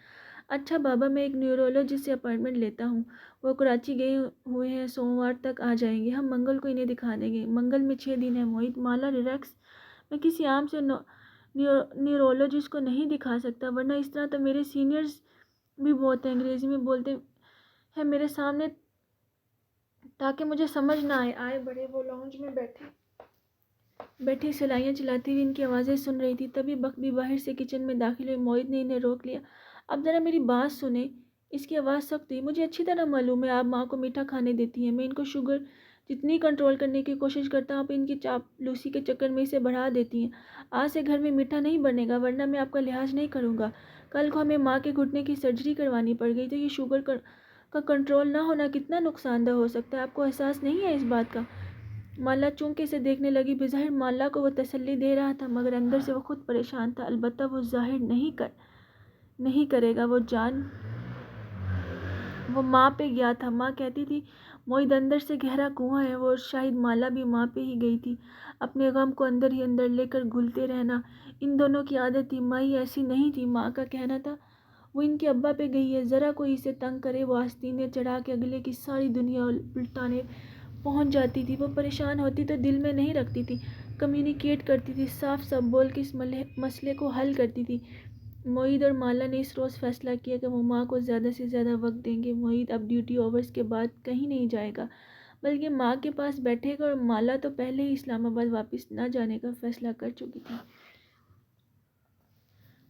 اچھا بابا، میں ایک نیورولوجسٹ سے اپائنٹمنٹ لیتا ہوں، وہ کراچی گئے ہوئے ہیں، سوموار تک آ جائیں گے۔ ہم منگل کو انہیں دکھا دیں گے۔ منگل میں 6 دن ہے موہت۔ مالا، ریلیکس، میں کسی عام سے نیورولوجسٹ کو نہیں دکھا سکتا، ورنہ اس طرح تو میرے سینئرز بھی بہت ہیں، انگریزی میں بولتے ہیں میرے سامنے تاکہ مجھے سمجھ نہ آئے بڑے۔ وہ لاؤنج میں بیٹھی سلائیاں چلاتی ہوئی ان کی آوازیں سن رہی تھی۔ تبھی بخت بھی باہر سے کچن میں داخل ہوئی۔ موہت نے انہیں روک لیا۔ اب ذرا میری بات سنیں۔ اس کی آواز سخت ہوئی۔ مجھے اچھی طرح معلوم ہے آپ ماں کو میٹھا کھانے دیتی ہیں، میں ان کو شوگر جتنی کنٹرول کرنے کی کوشش کرتا ہوں، آپ ان کی چاپلوسی کے چکر میں اسے بڑھا دیتی ہیں۔ آج سے گھر میں میٹھا نہیں بنے گا، ورنہ میں آپ کا لحاظ نہیں کروں گا۔ کل کو ہمیں ماں کے گھٹنے کی سرجری کروانی پڑ گئی تو یہ شوگر کا کنٹرول نہ ہونا کتنا نقصان دہ ہو سکتا ہے، آپ کو احساس نہیں ہے اس بات کا؟ مالا چونک کے اسے دیکھنے لگی۔ بظاہر مالا کو وہ تسلی دے رہا تھا، مگر اندر سے وہ خود پریشان تھا۔ البتہ وہ ظاہر نہیں کرے گا، وہ ماں پہ گیا تھا۔ ماں کہتی تھی موہت اندر سے گہرا کنواں ہے، وہ، اور شاید مالا بھی ماں پہ ہی گئی تھی، اپنے غم کو اندر ہی اندر لے کر گھلتے رہنا ان دونوں کی عادت تھی۔ ماہی ایسی نہیں تھی، ماں کا کہنا تھا وہ ان کے ابا پہ گئی ہے۔ ذرا کوئی اسے تنگ کرے وہ آستینیں چڑھا کے اگلے کی ساری دنیا الٹانے پہنچ جاتی تھی۔ وہ پریشان ہوتی تو دل میں نہیں رکھتی تھی، کمیونیکیٹ کرتی تھی، صاف صاف بول کے اس مسئلے کو حل کرتی تھی۔ معید اور مالا نے اس روز فیصلہ کیا کہ وہ ماں کو زیادہ سے زیادہ وقت دیں گے۔ معید اب ڈیوٹی آورز کے بعد کہیں نہیں جائے گا بلکہ ماں کے پاس بیٹھے گا، اور مالا تو پہلے ہی اسلام آباد واپس نہ جانے کا فیصلہ کر چکی تھی۔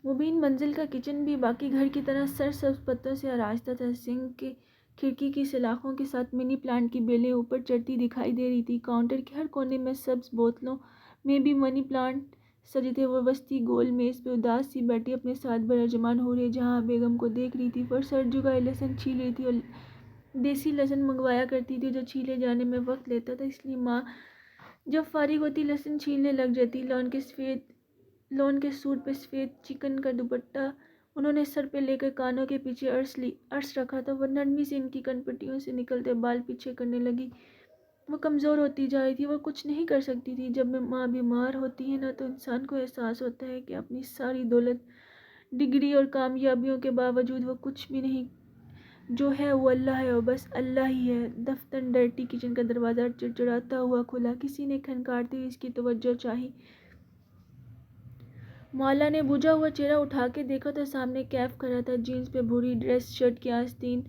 مبین منزل کا کچن بھی باقی گھر کی طرح سرسبز پتوں سے آراستہ تھا۔ سنک کے کھڑکی کی سلاخوں کے ساتھ منی پلانٹ کی بیلیں اوپر چڑھتی دکھائی دے رہی تھی۔ کاؤنٹر کے ہر کونے میں سبز بوتلوں میں بھی منی پلانٹ سجے تھے۔ وہ وسطی گول میز پہ اداس سی بیٹھی اپنے ساتھ برجمان حوریں جہاں بیگم کو دیکھ رہی تھی، پر سر جھکائے لہسن چھیل رہی تھی، اور دیسی لہسن منگوایا کرتی تھی جو چھیلے جانے میں وقت لیتا تھا، اس لیے ماں جب فارغ ہوتی لہسن چھیلنے لگ جاتی۔ لون کے سوٹ پہ سفید چکن کا دوپٹہ انہوں نے سر پہ لے کر کانوں کے پیچھے عرص رکھا تھا۔ وہ نرمی سے ان کی کن پٹیوں سے نکلتے بال پیچھے کرنے لگی۔ وہ کمزور ہوتی جا رہی تھی، وہ کچھ نہیں کر سکتی تھی۔ جب ماں بیمار ہوتی ہے نا تو انسان کو احساس ہوتا ہے کہ اپنی ساری دولت، ڈگری اور کامیابیوں کے باوجود وہ کچھ بھی نہیں، جو ہے وہ اللہ ہے، اور بس اللہ ہی ہے۔ دفتر ڈرٹی کچن کا دروازہ چڑچڑاتا ہوا کھلا۔ کسی نے کھنکارتے ہوئے اس کی توجہ چاہی۔ مالا نے بجھا ہوا چہرہ اٹھا کے دیکھا تو سامنے کیف کھڑا تھا، جینز پہ بھوری ڈریس، شرٹ کی آستین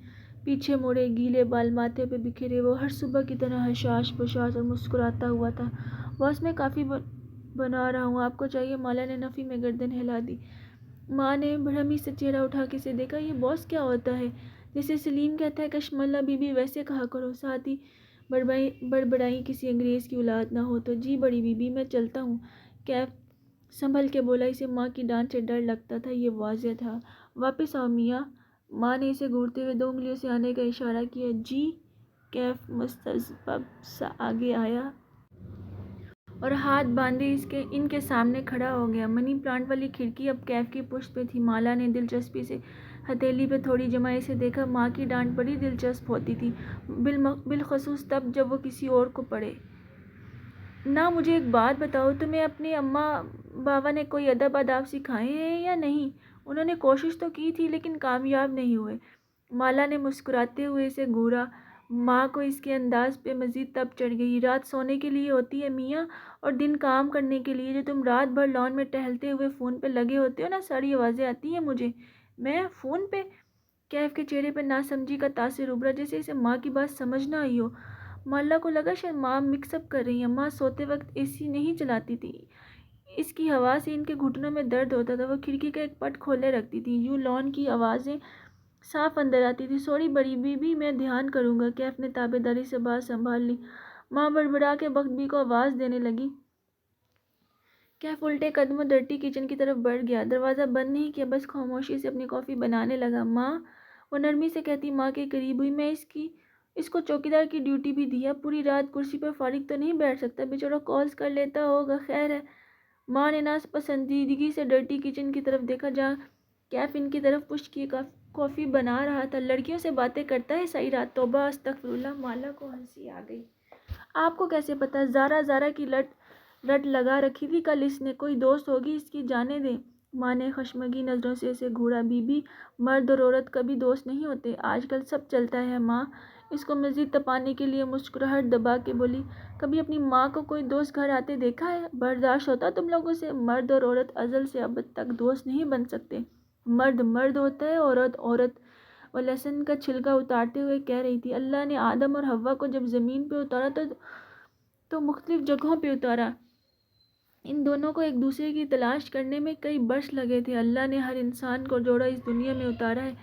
پیچھے موڑے، گیلے بال ماتھے پہ بکھرے۔ وہ ہر صبح کی طرح حشاش بشاش اور مسکراتا ہوا تھا۔ باس میں کافی بنا رہا ہوں، آپ کو چاہیے؟ مالا نے نفی میں گردن ہلا دی۔ ماں نے برہمی سے چہرہ اٹھا کے اسے دیکھا۔ یہ باس کیا ہوتا ہے؟ جیسے سلیم کہتا ہے کشمالہ بی بی ویسے کہا کرو۔ ساتھ ہی بڑبڑائی، کسی انگریز کی اولاد نہ ہو تو۔ جی بڑی بی بی، میں چلتا ہوں، کیف سنبھل کے بولا۔ اسے ماں کی ڈانٹ سے ڈر لگتا تھا، یہ واضح تھا۔ واپس آؤ میاں۔ ماں نے اسے گھورتے ہوئے 2 انگلیوں سے آنے کا اشارہ کیا۔ جی۔ کیف مستذب سا آگے آیا اور ہاتھ باندھے ان کے سامنے کھڑا ہو گیا۔ منی پلانٹ والی کھڑکی اب کیف کی پشت پہ تھی۔ مالا نے دلچسپی سے ہتھیلی پہ تھوڑی جمائی سے دیکھا۔ ماں کی ڈانٹ بڑی دلچسپ ہوتی تھی، بالخصوص تب جب وہ کسی اور کو پڑے۔ نا مجھے ایک بات بتاؤ، تمہیں اپنے اماں بابا نے کوئی ادب آداب سکھائے ہیں یا نہیں؟ انہوں نے کوشش تو کی تھی لیکن کامیاب نہیں ہوئے۔ مالا نے مسکراتے ہوئے اسے گھورا۔ ماں کو اس کے انداز پہ مزید تب چڑھ گئی۔ رات سونے کے لیے ہوتی ہے میاں، اور دن کام کرنے کے لیے۔ جو تم رات بھر لان میں ٹہلتے ہوئے فون پہ لگے ہوتے ہو نا، ساری آوازیں آتی ہیں مجھے۔ میں فون پہ؟ کیف کے چہرے پہ ناسمجھی کا تاثر ابھرا، جیسے اسے ماں کی بات سمجھ نہ آئی ہو۔ مالا کو لگا شاید ماں مکس اپ کر رہی ہیں۔ ماں سوتے وقت اے سی نہیں چلاتی تھی، اس کی ہوا سے ان کے گھٹنوں میں درد ہوتا تھا۔ وہ کھڑکی کا ایک پٹ کھولے رکھتی تھی، یوں لان کی آوازیں صاف اندر آتی تھی۔ سوری بڑی بی بی، میں دھیان کروں گا۔ کیف نے تابع داری سے بات سنبھال لی۔ ماں بڑبڑا کے بخت کو آواز دینے لگی۔ کیف الٹے قدموں ڈرٹی کچن کی طرف بڑھ گیا، دروازہ بند نہیں کیا، بس خاموشی سے اپنی کافی بنانے لگا۔ ماں، وہ نرمی سے کہتی ماں کے قریب ہوئی، میں اس کو چوکیدار کی ڈیوٹی بھی دی ہے، پوری رات کرسی پر فارغ تو نہیں بیٹھ سکتا، بیچارہ کالز کر لیتا ہوگا، خیر ہے۔ ماں نے ناپسندیدگی سے ڈرٹی کچن کی طرف دیکھا جہاں کیف ان کی طرف پشت کیے کافی بنا رہا تھا۔ لڑکیوں سے باتیں کرتا ہے ساری رات، توبہ استغفراللہ۔ مالا کو ہنسی آ گئی۔ آپ کو کیسے پتا؟ زارا کی رٹ لگا رکھی تھی کل اس نے، کوئی دوست ہوگی اس کی، جانے دیں۔ ماں نے خشمگین نظروں سے اسے گھورا۔ بی بی، مرد اور عورت کبھی دوست نہیں ہوتے، آج کل سب چلتا ہے۔ ماں اس کو مزید تپانے کے لیے مسکراہٹ دبا کے بولی، کبھی اپنی ماں کو کوئی دوست گھر آتے دیکھا ہے؟ برداشت ہوتا تم لوگوں سے؟ مرد اور عورت ازل سے ابد تک دوست نہیں بن سکتے، مرد مرد ہوتا ہے، عورت عورت۔ وہ لہسن کا چھلکا اتارتے ہوئے کہہ رہی تھی، اللہ نے آدم اور حوا کو جب زمین پہ اتارا تو مختلف جگہوں پہ اتارا، ان دونوں کو ایک دوسرے کی تلاش کرنے میں کئی برس لگے تھے۔ اللہ نے ہر انسان کو جوڑا اس دنیا میں اتارا ہے،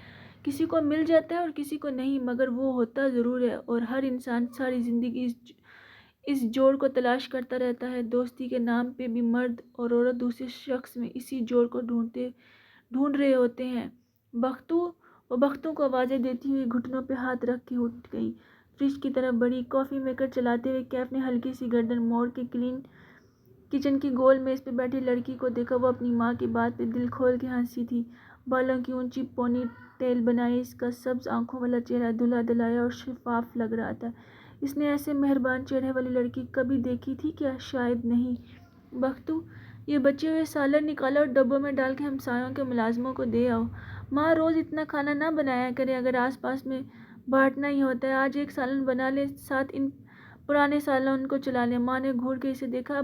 کسی کو مل جاتا ہے اور کسی کو نہیں، مگر وہ ہوتا ضرور ہے، اور ہر انسان ساری زندگی اس جوڑ کو تلاش کرتا رہتا ہے۔ دوستی کے نام پہ بھی مرد اور عورت دوسرے شخص میں اسی جوڑ کو ڈھونڈ رہے ہوتے ہیں۔ وہ بختوں کو آوازیں دیتی ہوئی گھٹنوں پہ ہاتھ رکھ کے اٹھ گئی، فریج کی طرف بڑھی۔ کافی میکر چلاتے ہوئے کیف نے ہلکی سی گردن موڑ کے کچن کی گول میز پہ بیٹھی لڑکی کو دیکھا۔ وہ اپنی ماں کی بات پہ دل کھول کے ہنسی تھی، بالوں کی اونچی پونی ٹیل بنائی، اس کا سبز آنکھوں والا چہرہ دھلا دھلایا اور شفاف لگ رہا تھا۔ اس نے ایسے مہربان چہرے والی لڑکی کبھی دیکھی تھی کیا؟ شاید نہیں۔ بختو، یہ بچے ہوئے سالن نکالو اور ڈبوں میں ڈال کے ہمسایوں کے ملازموں کو دے آؤ۔ ماں روز اتنا کھانا نہ بنایا کرے، اگر آس پاس میں بانٹنا ہی ہوتا ہے، آج ایک سالن بنا لے، ساتھ ان پرانے سالن کو چلا لے۔ ماں نے گھور کے اسے دیکھا،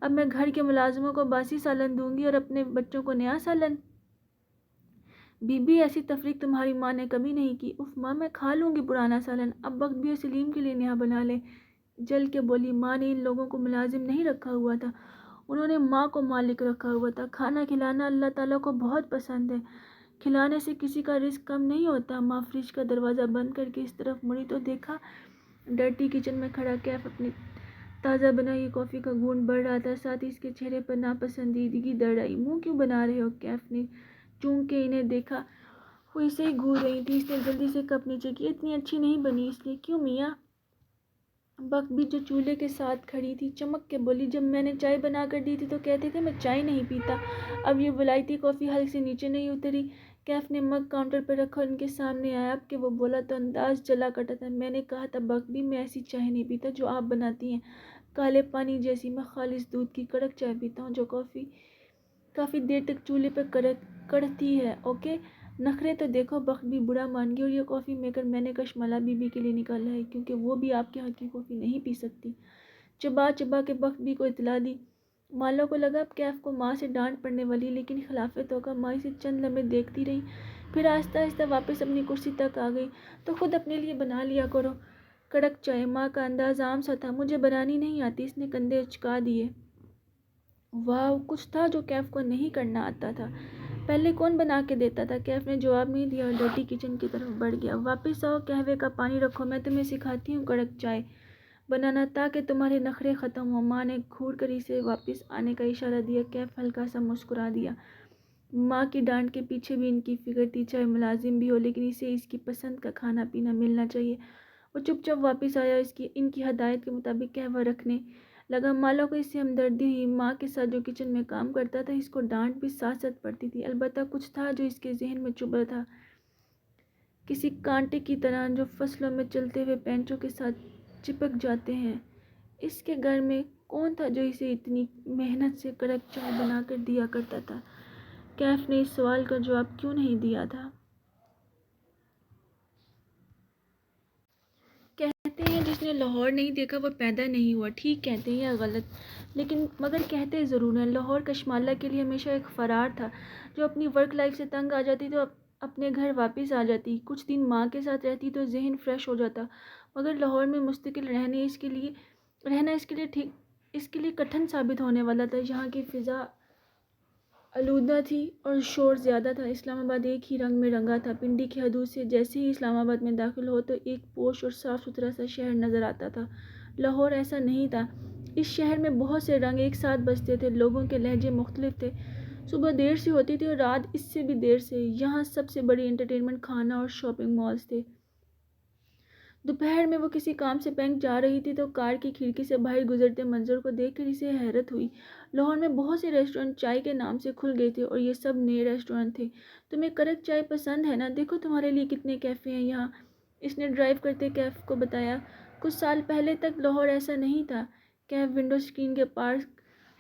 اب میں گھر کے ملازموں کو باسی سالن دوں گی اور اپنے بچوں کو نیا سالن؟ بی بی ایسی تفریق تمہاری ماں نے کبھی نہیں کی۔ اف ماں، میں کھا لوں گی پرانا سالن، اب وقت بھی ہے سلیم کے لیے نیا بنا لے۔ جل کے بولی، ماں نے ان لوگوں کو ملازم نہیں رکھا ہوا تھا، انہوں نے ماں کو مالک رکھا ہوا تھا۔ کھانا کھلانا اللہ تعالیٰ کو بہت پسند ہے، کھلانے سے کسی کا رزق کم نہیں ہوتا۔ ماں فریج کا دروازہ بند کر کے اس طرف مڑی تو دیکھا ڈرٹی کچن میں کھڑا کیف اپنی تازہ بنائی کافی کا گھونٹ بڑھ رہا تھا، ساتھ ہی اس کے چہرے پر ناپسندیدگی دڑ آئی۔ منہ کیوں بنا رہے ہو؟ کیف نے چونک کے انہیں دیکھا، وہ اسے ہی گھور رہی تھی۔ اس نے جلدی سے کپ نیچے کی، اتنی اچھی نہیں بنی اس لیے۔ کیوں میاں؟ بک بھی جو چولہے کے ساتھ کھڑی تھی چمک کے بولی، جب میں نے چائے بنا کر دی تھی تو کہتے تھے میں چائے نہیں پیتا، اب یہ ولائتی کافی حلق سے نیچے نہیں اتری۔ کیف نے مگ کاؤنٹر پر رکھا اور ان کے سامنے آیا۔ اب کہ وہ بولا تو انداز جلا کٹا تھا۔ میں نے کہا تھا بک بھی، میں ایسی چائے نہیں پیتا جو آپ بناتی ہیں، کالے پانی جیسی۔ میں خالص دودھ کی کڑک چائے پیتا ہوں جو کافی دیر تک چولہے پر کڑھتی ہے۔ اوکے، نخرے تو دیکھو۔ بخت بھی برا مان گئی، اور یہ کافی میکر میں نے کشمالہ بی بی کے لیے نکالا ہے کیونکہ وہ بھی آپ کے ہاتھ کی کافی نہیں پی سکتی۔ چبا چبا کے بخت بھی کو اطلاع دی۔ مالو کو لگا اب کیف کو ماں سے ڈانٹ پڑنے والی، لیکن خلاف توقع ماں اسے چند لمحے دیکھتی رہی، پھر آہستہ آہستہ واپس اپنی کرسی تک آ گئی۔ تو خود اپنے لیے بنا لیا کرو کڑک چائے۔ ماں کا انداز عام سا تھا۔ مجھے بنانی نہیں آتی، اس نے کندھے اچکا دیے۔ واو، کچھ تھا جو کیف کو نہیں کرنا آتا تھا۔ پہلے کون بنا کے دیتا تھا؟ کیف نے جواب نہیں دیا اور ڈرٹی کچن کی طرف بڑھ گیا۔ واپس آؤ، قہوے کا پانی رکھو، میں تمہیں سکھاتی ہوں کڑک چائے بنانا تاکہ تمہارے نخرے ختم ہوں۔ ماں نے گھور کر اسے واپس آنے کا اشارہ دیا۔ کیف ہلکا سا مسکرا دیا۔ ماں کی ڈانٹ کے پیچھے بھی ان کی فکر تھی، چاہے ملازم بھی ہو لیکن اسے اس کی پسند کا کھانا پینا ملنا چاہیے۔ وہ چپ چاپ واپس آیا، ان کی ہدایت کے مطابق قہوہ رکھنے لگا۔ مالو کو اس سے ہمدردی ہوئی، ماں کے ساتھ جو کچن میں کام کرتا تھا اس کو ڈانٹ بھی ساتھ ساتھ پڑتی تھی، البتہ کچھ تھا جو اس کے ذہن میں چبھا تھا، کسی کانٹے کی طرح جو فصلوں میں چلتے ہوئے پینچوں کے ساتھ چپک جاتے ہیں۔ اس کے گھر میں کون تھا جو اسے اتنی محنت سے کڑک چائے بنا کر دیا کرتا تھا؟ کیف نے اس سوال کا جواب کیوں نہیں دیا تھا؟ کہتے ہیں جس نے لاہور نہیں دیکھا وہ پیدا نہیں ہوا۔ ٹھیک کہتے ہیں یا غلط، لیکن مگر کہتے ضرور ہیں۔ لاہور کشمالہ کے لیے ہمیشہ ایک فرار تھا۔ جو اپنی ورک لائف سے تنگ آ جاتی تو اپنے گھر واپس آ جاتی، کچھ دن ماں کے ساتھ رہتی تو ذہن فریش ہو جاتا، مگر لاہور میں مستقل رہنا اس کے لیے کٹھن ثابت ہونے والا تھا۔ یہاں کی فضا آلودہ تھی اور شور زیادہ تھا۔ اسلام آباد ایک ہی رنگ میں رنگا تھا۔ پنڈی کی حدود سے جیسے ہی اسلام آباد میں داخل ہو تو ایک پوش اور صاف ستھرا سا شہر نظر آتا تھا۔ لاہور ایسا نہیں تھا۔ اس شہر میں بہت سے رنگ ایک ساتھ بستے تھے، لوگوں کے لہجے مختلف تھے، صبح دیر سے ہوتی تھی اور رات اس سے بھی دیر سے۔ یہاں سب سے بڑی انٹرٹینمنٹ کھانا اور شاپنگ مالز تھے۔ دوپہر میں وہ کسی کام سے بینک جا رہی تھی تو کار کی کھڑکی سے باہر گزرتے منظر کو دیکھ کر اسے حیرت ہوئی۔ لاہور میں بہت سے ریسٹورنٹ چائے کے نام سے کھل گئے تھے اور یہ سب نئے ریسٹورنٹ تھے۔ تمہیں کڑک چائے پسند ہے نا؟ دیکھو تمہارے لیے کتنے کیفے ہیں یہاں، اس نے ڈرائیو کرتے کیف کو بتایا۔ کچھ سال پہلے تک لاہور ایسا نہیں تھا۔ کیف ونڈو اسکرین کے پاس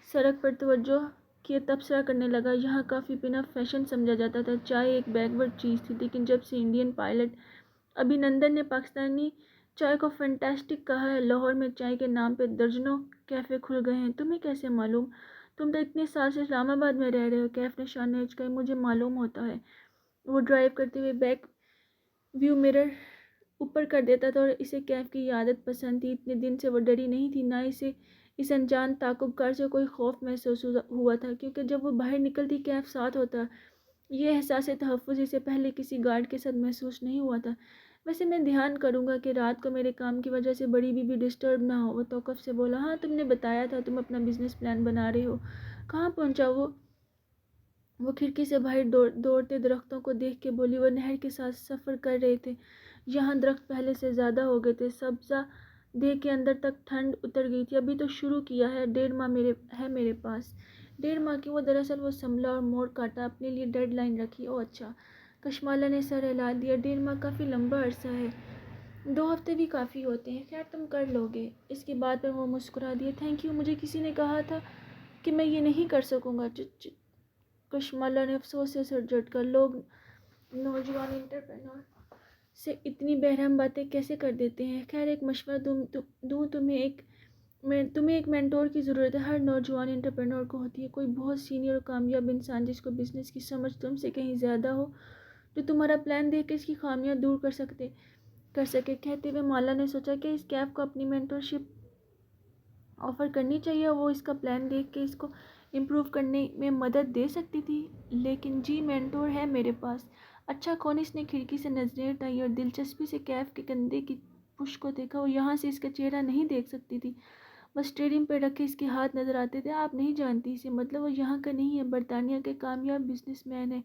سڑک پر توجہ کیے تبصرہ کرنے لگا۔ یہاں کافی پینا فیشن سمجھا جاتا تھا، چائے ایک بیک ورڈ چیز تھی، لیکن جب سے انڈین پائلٹ ابھینندن نے پاکستانی چائے کو فینٹاسٹک کہا ہے، لاہور میں چائے کے نام پہ درجنوں کیفے کھل گئے ہیں۔ تمہیں کیسے معلوم؟ تم تو اتنے سال سے اسلام آباد میں رہ رہے ہو۔ کیف نے شانے اچکائے۔ مجھے معلوم ہوتا ہے۔ وہ ڈرائیو کرتے ہوئے بیک ویو مرر اوپر کر دیتا تھا اور اسے کیف کی یہ عادت پسند تھی۔ اتنے دن سے وہ ڈری نہیں تھی، نہ اسے اس انجان تعاقب کار سے کوئی خوف محسوس ہوا تھا، کیونکہ جب وہ باہر نکلتی کیف ساتھ ہوتا۔ یہ احساس تحفظ اسے پہلے کسی گارڈ کے ساتھ محسوس نہیں ہوا تھا۔ ویسے میں دھیان کروں گا کہ رات کو میرے کام کی وجہ سے بڑی بی بی ڈسٹرب نہ ہو۔ وہ توقف سے بولا۔ ہاں، تم نے بتایا تھا تم اپنا بزنس پلان بنا رہے ہو، کہاں پہنچا وہ کھڑکی سے باہر دوڑتے درختوں کو دیکھ کے بولی۔ وہ نہر کے ساتھ سفر کر رہے تھے، یہاں درخت پہلے سے زیادہ ہو گئے تھے، سبزہ دیکھ کے اندر تک ٹھنڈ اتر گئی تھی۔ ابھی تو شروع کیا ہے، 1.5 ماہ ہے میرے پاس۔ 1.5 ماہ کی؟ وہ دراصل وہ سنبھلا اور موڑ کاٹا، اپنے لیے ڈیڈ لائن رکھی۔ او اچھا، کشمالہ نے سر ہلا دیا۔ 1.5 ماہ کافی لمبا عرصہ ہے، 2 ہفتے بھی کافی ہوتے ہیں، خیر تم کر لو گے۔ اس کی بات پر وہ مسکرا دیا۔ تھینک یو، مجھے کسی نے کہا تھا کہ میں یہ نہیں کر سکوں گا۔ کشمالہ نے افسوس سے سر جھٹکا۔ لوگ نوجوان انٹرپرینور سے اتنی بہرحم باتیں کیسے کر دیتے ہیں؟ خیر ایک مشورہ دوں تمہیں ایک مینٹور کی ضرورت ہے، ہر نوجوان انٹرپرینور کو ہوتی ہے، کوئی بہت سینئر اور کامیاب انسان جس کو بزنس کی سمجھ تم سے کہیں زیادہ ہو، جو تمہارا پلان دیکھ کے اس کی خامیاں دور کر سکے۔ کہتے ہوئے مالا نے سوچا کہ اس کیف کو اپنی مینٹورشپ آفر کرنی چاہیے، وہ اس کا پلان دیکھ کے اس کو امپروو کرنے میں مدد دے سکتی تھی۔ لیکن جی مینٹور ہے میرے پاس۔ اچھا کون؟ اس نے کھڑکی سے نظریں اٹھائی اور دلچسپی سے کیف کے کندھے کی پش کو دیکھا۔ وہ یہاں سے اس کا چہرہ نہیں دیکھ سکتی تھی، بس اسٹیئرنگ پہ رکھے اس کے ہاتھ نظر آتے تھے۔ آپ نہیں جانتی اسے، مطلب وہ یہاں کا نہیں ہے، برطانیہ کے کامیاب بزنس مین ہے،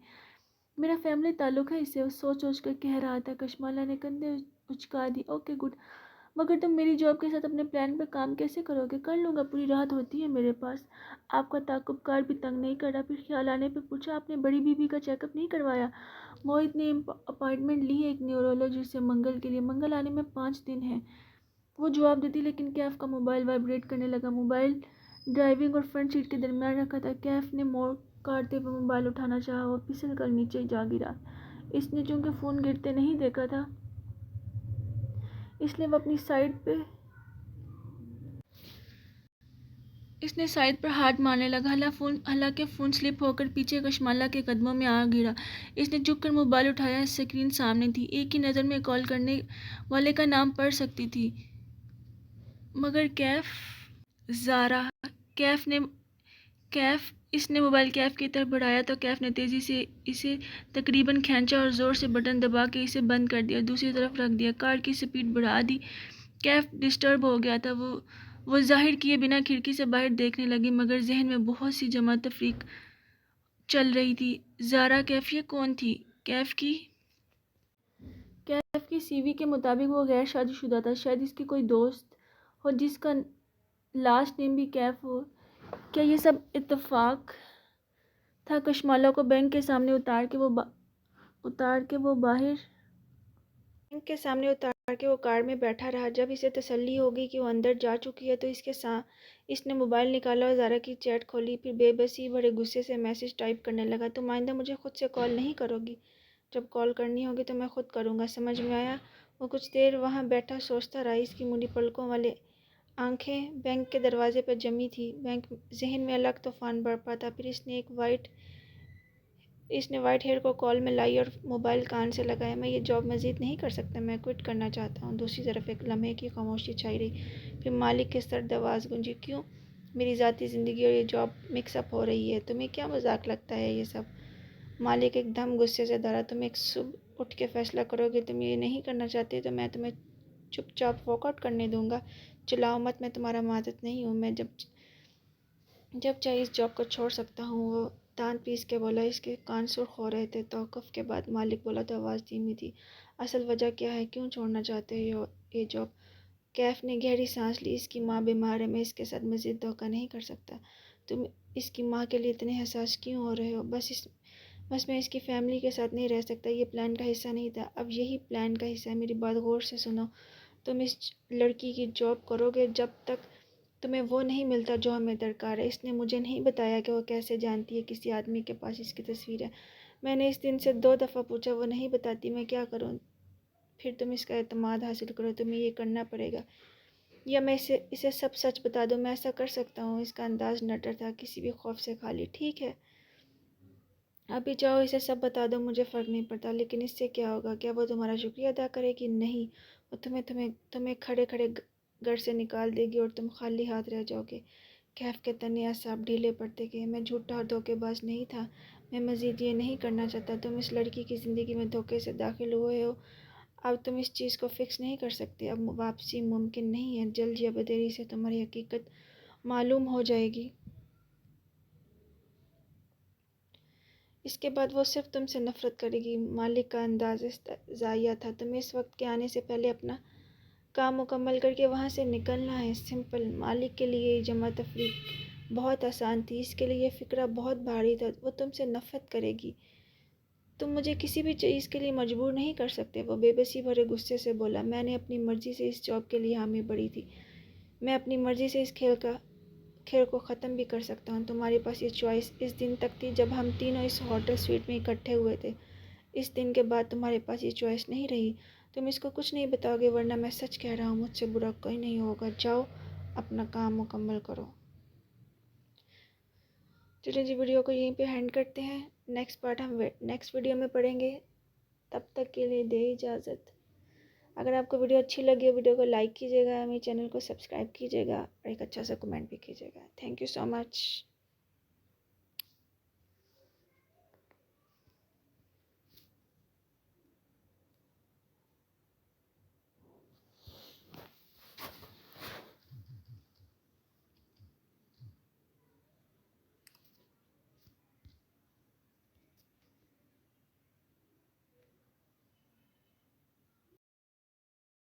میرا فیملی تعلق ہے اس سے۔ وہ سوچ کر کہہ رہا تھا۔ کشمالہ نے کندھے اچکا دی۔ اوکے گڈ، مگر تم میری جاب کے ساتھ اپنے پلان پہ کام کیسے کرو گے؟ کر لوں گا، پوری رات ہوتی ہے میرے پاس۔ آپ کا تعاقب کار بھی تنگ نہیں کر رہا؟ پھر خیال آنے پہ پوچھا، آپ نے بڑی بیوی کا چیک اپ نہیں کروایا؟ موہت نے اپائنٹمنٹ لی ہے ایک نیورولوجسٹ سے منگل کے لیے، منگل آنے میں 5 دن ہیں، وہ جواب دیتی، لیکن کیف کا موبائل وائبریٹ کرنے لگا۔ موبائل ڈرائیونگ اور فرنٹ سیٹ کے درمیان رکھا تھا۔ کیف نے موڑ کاٹتے ہوئے موبائل اٹھانا چاہا، وہ پھسل کر نیچے جا گرا۔ اس نے چونکہ فون گرتے نہیں دیکھا تھا، اس نے سائڈ پر ہاتھ مارنے لگا، حالانکہ فون سلپ ہو کر پیچھے کشمالہ کے قدموں میں آ گرا۔ اس نے جھک کر موبائل اٹھایا، اسکرین سامنے تھی، ایک ہی نظر میں کال کرنے والے کا نام پڑھ سکتی تھی، مگر کیف زارا۔ اس نے موبائل کیف کی طرف بڑھایا تو کیف نے تیزی سے اسے تقریباً کھینچا اور زور سے بٹن دبا کے اسے بند کر دیا، دوسری طرف رکھ دیا، کار کی سپیڈ بڑھا دی۔ کیف ڈسٹرب ہو گیا تھا، وہ ظاہر کیے بنا کھڑکی سے باہر دیکھنے لگی، مگر ذہن میں بہت سی جمع تفریق چل رہی تھی۔ زارا کیف یہ کون تھی؟ کیف کی سی وی کے مطابق وہ غیر شادی شدہ تھا، شاید اس کی کوئی دوست ہو جس کا لاسٹ نیم بھی کیف ہو۔ کیا یہ سب اتفاق تھا؟ کشمالہ کو بینک کے سامنے اتار کے وہ کار میں بیٹھا رہا۔ جب اسے تسلی ہو گئی کہ وہ اندر جا چکی ہے تو اس نے موبائل نکالا اور زارا کی چیٹ کھولی، پھر بے بسی بھرے غصے سے میسج ٹائپ کرنے لگا۔ تم آئندہ مجھے خود سے کال نہیں کرو گی؟ جب کال کرنی ہوگی تو میں خود کروں گا، سمجھ میں آیا؟ وہ کچھ دیر وہاں بیٹھا سوچتا رہا، اس کی منی پلکوں والے آنکھیں بینک کے دروازے پر جمی تھی۔ ذہن میں الگ طوفان برپا تھا۔ پھر اس نے وائٹ ہیئر کو کال میں لائی اور موبائل کان سے لگایا۔ میں یہ جاب مزید نہیں کر سکتا، میں کوئٹ کرنا چاہتا ہوں۔ دوسری طرف ایک لمحے کی خاموشی چھائی رہی، پھر مالک کی سرد آواز گونجی، کیوں؟ میری ذاتی زندگی اور یہ جاب مکس اپ ہو رہی ہے، تمہیں کیا مذاق لگتا ہے یہ سب؟ مالک ایک دم غصے سے دھرا، تم ایک صبح اٹھ کے فیصلہ کرو گے تم یہ نہیں کرنا چاہتے تو میں تمہیں چپ چاپ واک آؤٹ کرنے دوں گا؟ چلاؤ مت، میں تمہارا ماتحت نہیں ہوں، میں جب چاہے اس جاب کو چھوڑ سکتا ہوں۔ وہ دانت پیس کے بولا، اس کے کان سرخ ہو رہے تھے۔ توقف کے بعد مالک بولا تو آواز دھیمی تھی، اصل وجہ کیا ہے؟ کیوں چھوڑنا چاہتے ہو یہ جاب؟ کیف نے گہری سانس لی، اس کی ماں بیمار ہے، میں اس کے ساتھ مزید دھوکہ نہیں کر سکتا۔ تم اس کی ماں کے لیے اتنے حساس کیوں ہو رہے ہو؟ بس میں اس کی فیملی کے ساتھ نہیں رہ سکتا، یہ پلان کا حصہ نہیں تھا، اب یہی پلان کا حصہ ہے۔ میری بات غور سے سنو، تم اس لڑکی کی جاب کرو گے جب تک تمہیں وہ نہیں ملتا جو ہمیں درکار ہے۔ اس نے مجھے نہیں بتایا کہ وہ کیسے جانتی ہے کسی آدمی کے پاس اس کی تصویر ہے۔ میں نے اس دن سے 2 دفعہ پوچھا، وہ نہیں بتاتی، میں کیا کروں؟ پھر تم اس کا اعتماد حاصل کرو، تمہیں یہ کرنا پڑے گا، یا میں اسے سب سچ بتا دوں؟ میں ایسا کر سکتا ہوں۔ اس کا انداز نڈر تھا، کسی بھی خوف سے خالی۔ ٹھیک ہے، ابھی جاؤ اسے سب بتا دو، مجھے فرق نہیں پڑتا، لیکن اس سے کیا ہوگا؟ کیا وہ تمہارا شکریہ ادا کرے گی؟ نہیں، وہ تمہیں کھڑے گھر سے نکال دے گی اور تم خالی ہاتھ رہ جاؤ گے۔ کیف کے تنے اعصاب ڈھیلے پڑتے گئے۔ میں جھوٹا اور دھوکے باز نہیں تھا، میں مزید یہ نہیں کرنا چاہتا۔ تم اس لڑکی کی زندگی میں دھوکے سے داخل ہوئے ہو، اب تم اس چیز کو فکس نہیں کر سکتے، اب واپسی ممکن نہیں ہے، جلد یا بدیری سے تمہاری حقیقت معلوم ہو جائے گی۔ اس کے بعد وہ صرف تم سے نفرت کرے گی۔ مالک کا انداز استہزائیہ تھا۔ تمہیں اس وقت کے آنے سے پہلے اپنا کام مکمل کر کے وہاں سے نکلنا ہے، سمپل۔ مالک کے لیے یہ جمع تفریق بہت آسان تھی، اس کے لیے یہ فقرہ بہت بھاری تھا۔ وہ تم سے نفرت کرے گی، تم مجھے کسی بھی چیز کے لیے مجبور نہیں کر سکتے، وہ بے بسی بھرے غصے سے بولا۔ میں نے اپنی مرضی سے اس جاب کے لیے حامی بھری تھی، میں اپنی مرضی سے اس کھیل کو ختم بھی کر سکتا ہوں۔ تمہارے پاس یہ چوائس اس دن تک تھی جب ہم تینوں اس ہوٹل سویٹ میں اکٹھے ہوئے تھے، اس دن کے بعد تمہارے پاس یہ چوائس نہیں رہی۔ تم اس کو کچھ نہیں بتاؤ گے، ورنہ میں سچ کہہ رہا ہوں، مجھ سے برا کوئی نہیں ہوگا۔ جاؤ اپنا کام مکمل کرو۔ چلیں جی، ویڈیو کو یہیں پہ اینڈ کرتے ہیں۔ نیکسٹ پارٹ ہم نیکسٹ ویڈیو میں پڑھیں گے۔ تب تک کے لیے دے اجازت۔ اگر آپ کو ویڈیو اچھی لگی ویڈیو کو لائک کیجیے گا، میرے چینل کو سبسکرائب کیجیے گا اور ایک اچھا سا کمنٹ بھی کیجیے گا۔ Thank you so much.